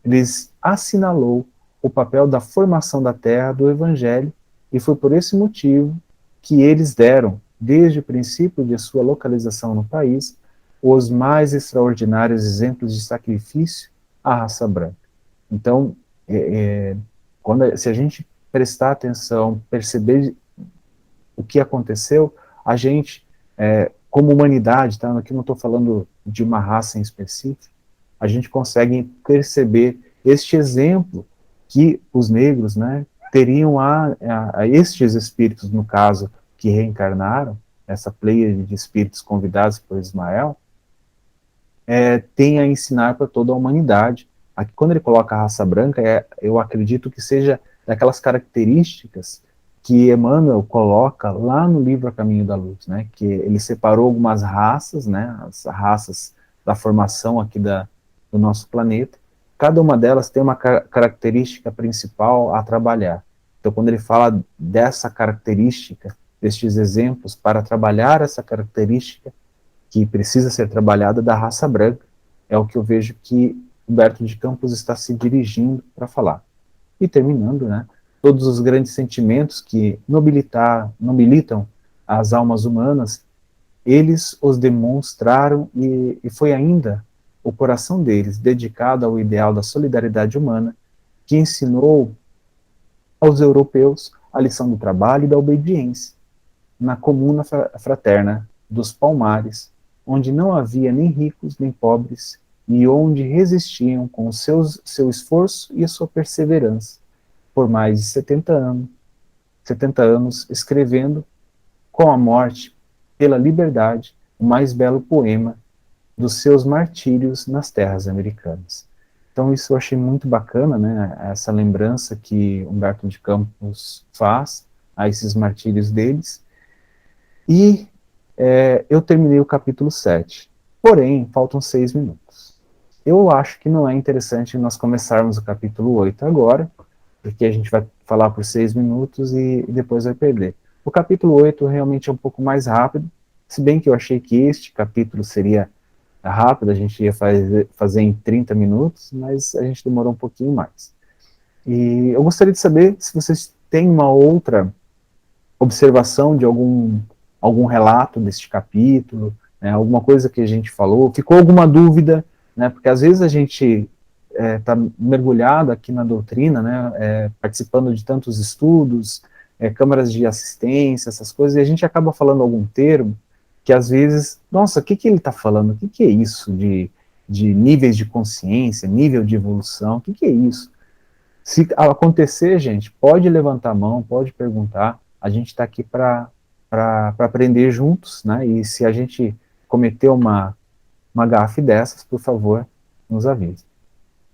lhes assinalou o papel da formação da terra do Evangelho, e foi por esse motivo que eles deram, desde o princípio de sua localização no país, os mais extraordinários exemplos de sacrifício à raça branca. Então, se a gente prestar atenção, perceber o que aconteceu, a gente, como humanidade, tá? Aqui não estou falando de uma raça em específico, a gente consegue perceber este exemplo que os negros, né, teriam a estes espíritos, no caso, que reencarnaram, essa pleia de espíritos convidados por Ismael, tem a ensinar para toda a humanidade. Aqui, quando ele coloca a raça branca, eu acredito que seja daquelas características que Emmanuel coloca lá no livro A Caminho da Luz, né, que ele separou algumas raças, né, as raças da formação aqui do nosso planeta. Cada uma delas tem uma característica principal a trabalhar. Então, quando ele fala dessa característica, destes exemplos, para trabalhar essa característica que precisa ser trabalhada da raça branca, é o que eu vejo que Humberto de Campos está se dirigindo para falar. E terminando, né, todos os grandes sentimentos que nobilitam as almas humanas, eles os demonstraram e foi ainda o coração deles, dedicado ao ideal da solidariedade humana, que ensinou aos europeus a lição do trabalho e da obediência, na comuna fraterna dos Palmares, onde não havia nem ricos nem pobres, e onde resistiam com o seu esforço e a sua perseverança, por mais de 70 anos, escrevendo, com a morte, pela liberdade, o mais belo poema dos seus martírios nas terras americanas. Então isso eu achei muito bacana, né, essa lembrança que Humberto de Campos faz a esses martírios deles. E eu terminei o capítulo 7. Porém, faltam 6 minutos. Eu acho que não é interessante nós começarmos o capítulo 8 agora, porque a gente vai falar por 6 minutos e depois vai perder. O capítulo 8 realmente é um pouco mais rápido, se bem que eu achei que este capítulo seria rápido, a gente ia fazer em 30 minutos, mas a gente demorou um pouquinho mais. E eu gostaria de saber se vocês têm uma outra observação de algum relato deste capítulo, né, alguma coisa que a gente falou, ficou alguma dúvida, né, porque às vezes a gente está mergulhado aqui na doutrina, né, participando de tantos estudos, câmaras de assistência, essas coisas, e a gente acaba falando algum termo que às vezes, nossa, o que ele está falando? O que é isso de níveis de consciência, nível de evolução? O que é isso? Se acontecer, gente, pode levantar a mão, pode perguntar, a gente está aqui para aprender juntos, né? E se a gente cometer uma gafe dessas, por favor, nos avise.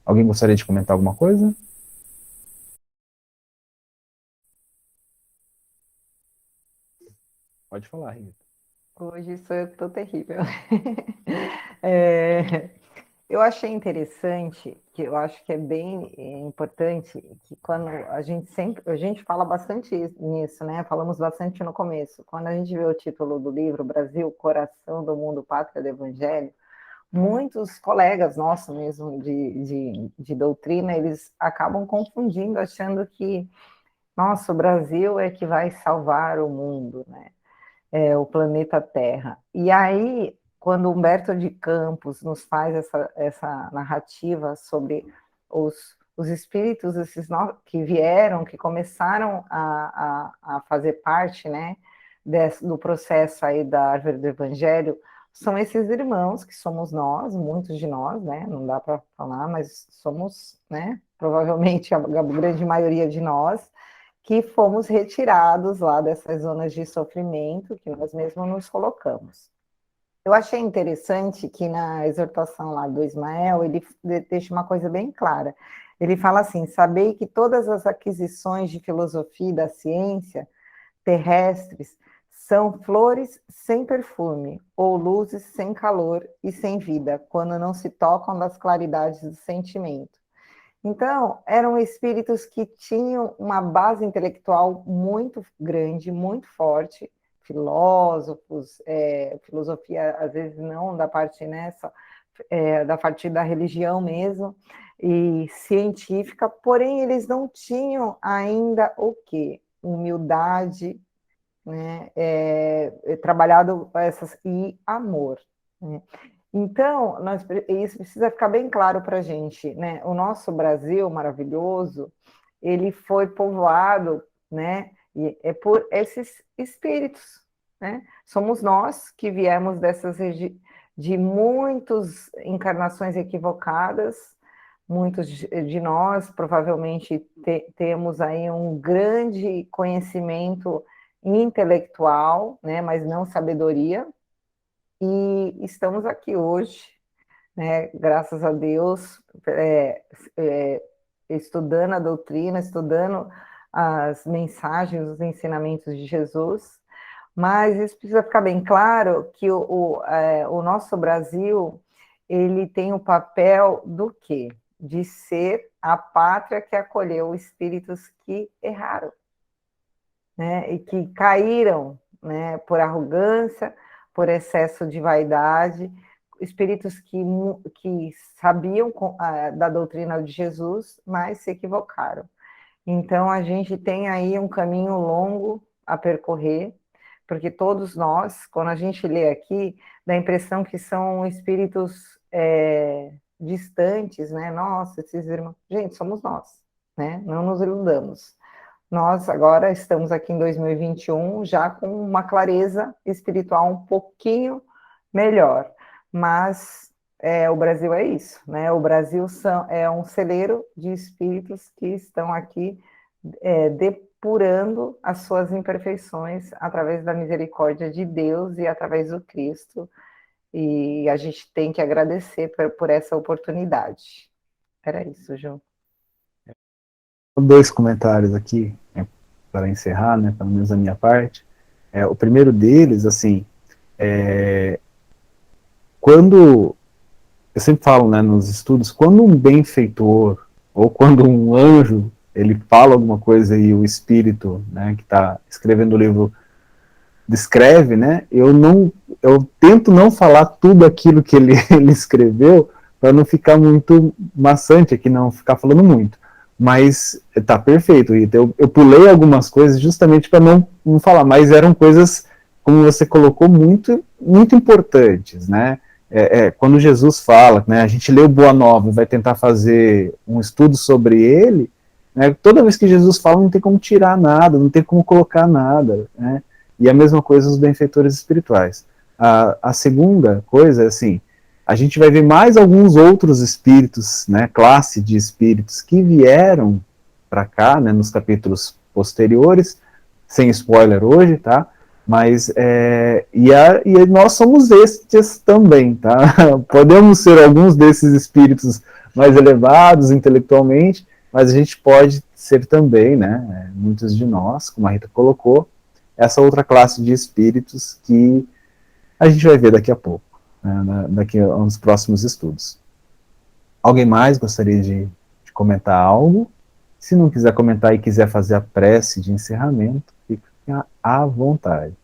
Alguém gostaria de comentar alguma coisa? Pode falar, Rita. Hoje sou eu que estou terrível. É, eu achei interessante, que eu acho que é bem importante, que quando a gente fala bastante nisso, né? Falamos bastante no começo. Quando a gente vê o título do livro, Brasil, Coração do Mundo, Pátria do Evangelho, muitos colegas nossos mesmo de doutrina, eles acabam confundindo, achando que, nossa, o Brasil é que vai salvar o mundo, né? O planeta Terra. E aí, quando Humberto de Campos nos faz essa narrativa sobre os espíritos que vieram, que começaram a fazer parte, né, do processo aí da árvore do Evangelho, são esses irmãos que somos nós, muitos de nós, né, não dá para falar, mas somos, né, provavelmente a grande maioria de nós, que fomos retirados lá dessas zonas de sofrimento que nós mesmos nos colocamos. Eu achei interessante que na exortação lá do Ismael, ele deixa uma coisa bem clara. Ele fala assim: sabei que todas as aquisições de filosofia e da ciência terrestres são flores sem perfume, ou luzes sem calor e sem vida, quando não se tocam das claridades do sentimento. Então, eram espíritos que tinham uma base intelectual muito grande, muito forte, filósofos, filosofia, às vezes não da parte nessa, da parte da religião mesmo, e científica, porém eles não tinham ainda o quê? Humildade, né? Trabalhado essas, e amor, né? Então, isso precisa ficar bem claro para a gente, né? O nosso Brasil maravilhoso, ele foi povoado, né? E é por esses espíritos, né? Somos nós que viemos de muitas encarnações equivocadas, muitos de nós provavelmente temos aí um grande conhecimento intelectual, né? Mas não sabedoria, e estamos aqui hoje, né, graças a Deus, estudando a doutrina, estudando as mensagens, os ensinamentos de Jesus, mas isso precisa ficar bem claro que o nosso Brasil, ele tem o papel do quê? De ser a pátria que acolheu espíritos que erraram, né, e que caíram, né, por arrogância, por excesso de vaidade, espíritos que sabiam da doutrina de Jesus, mas se equivocaram. Então, a gente tem aí um caminho longo a percorrer, porque todos nós, quando a gente lê aqui, dá a impressão que são espíritos distantes, né? Nossa, esses irmãos. Gente, somos nós, né? Não nos iludamos. Nós agora estamos aqui em 2021 já com uma clareza espiritual um pouquinho melhor, mas o Brasil é isso, né? O Brasil é um celeiro de espíritos que estão aqui depurando as suas imperfeições através da misericórdia de Deus e através do Cristo, e a gente tem que agradecer por essa oportunidade. Era isso, João. Dois comentários aqui, né, para encerrar, né, pelo menos a minha parte. O primeiro deles, assim, quando, eu sempre falo, né, nos estudos, quando um benfeitor, ou quando um anjo, ele fala alguma coisa e o espírito, né, que está escrevendo o livro descreve, né, eu tento não falar tudo aquilo que ele, ele escreveu, para não ficar muito maçante aqui, não ficar falando muito. Mas tá perfeito, Rita. Eu pulei algumas coisas justamente para não falar, mas eram coisas, como você colocou, muito, muito importantes, né? Quando Jesus fala, né, a gente lê o Boa Nova e vai tentar fazer um estudo sobre ele, né, toda vez que Jesus fala não tem como tirar nada, não tem como colocar nada, né? E a mesma coisa os benfeitores espirituais. A segunda coisa é assim, a gente vai ver mais alguns outros espíritos, né, classe de espíritos que vieram para cá, né, nos capítulos posteriores, sem spoiler hoje, tá? Mas, e nós somos estes também, tá? Podemos ser alguns desses espíritos mais elevados intelectualmente, mas a gente pode ser também, né, muitos de nós, como a Rita colocou, essa outra classe de espíritos que a gente vai ver daqui a pouco, né, daqui a uns próximos estudos. Alguém mais gostaria de comentar algo? Se não quiser comentar e quiser fazer a prece de encerramento, fica à vontade.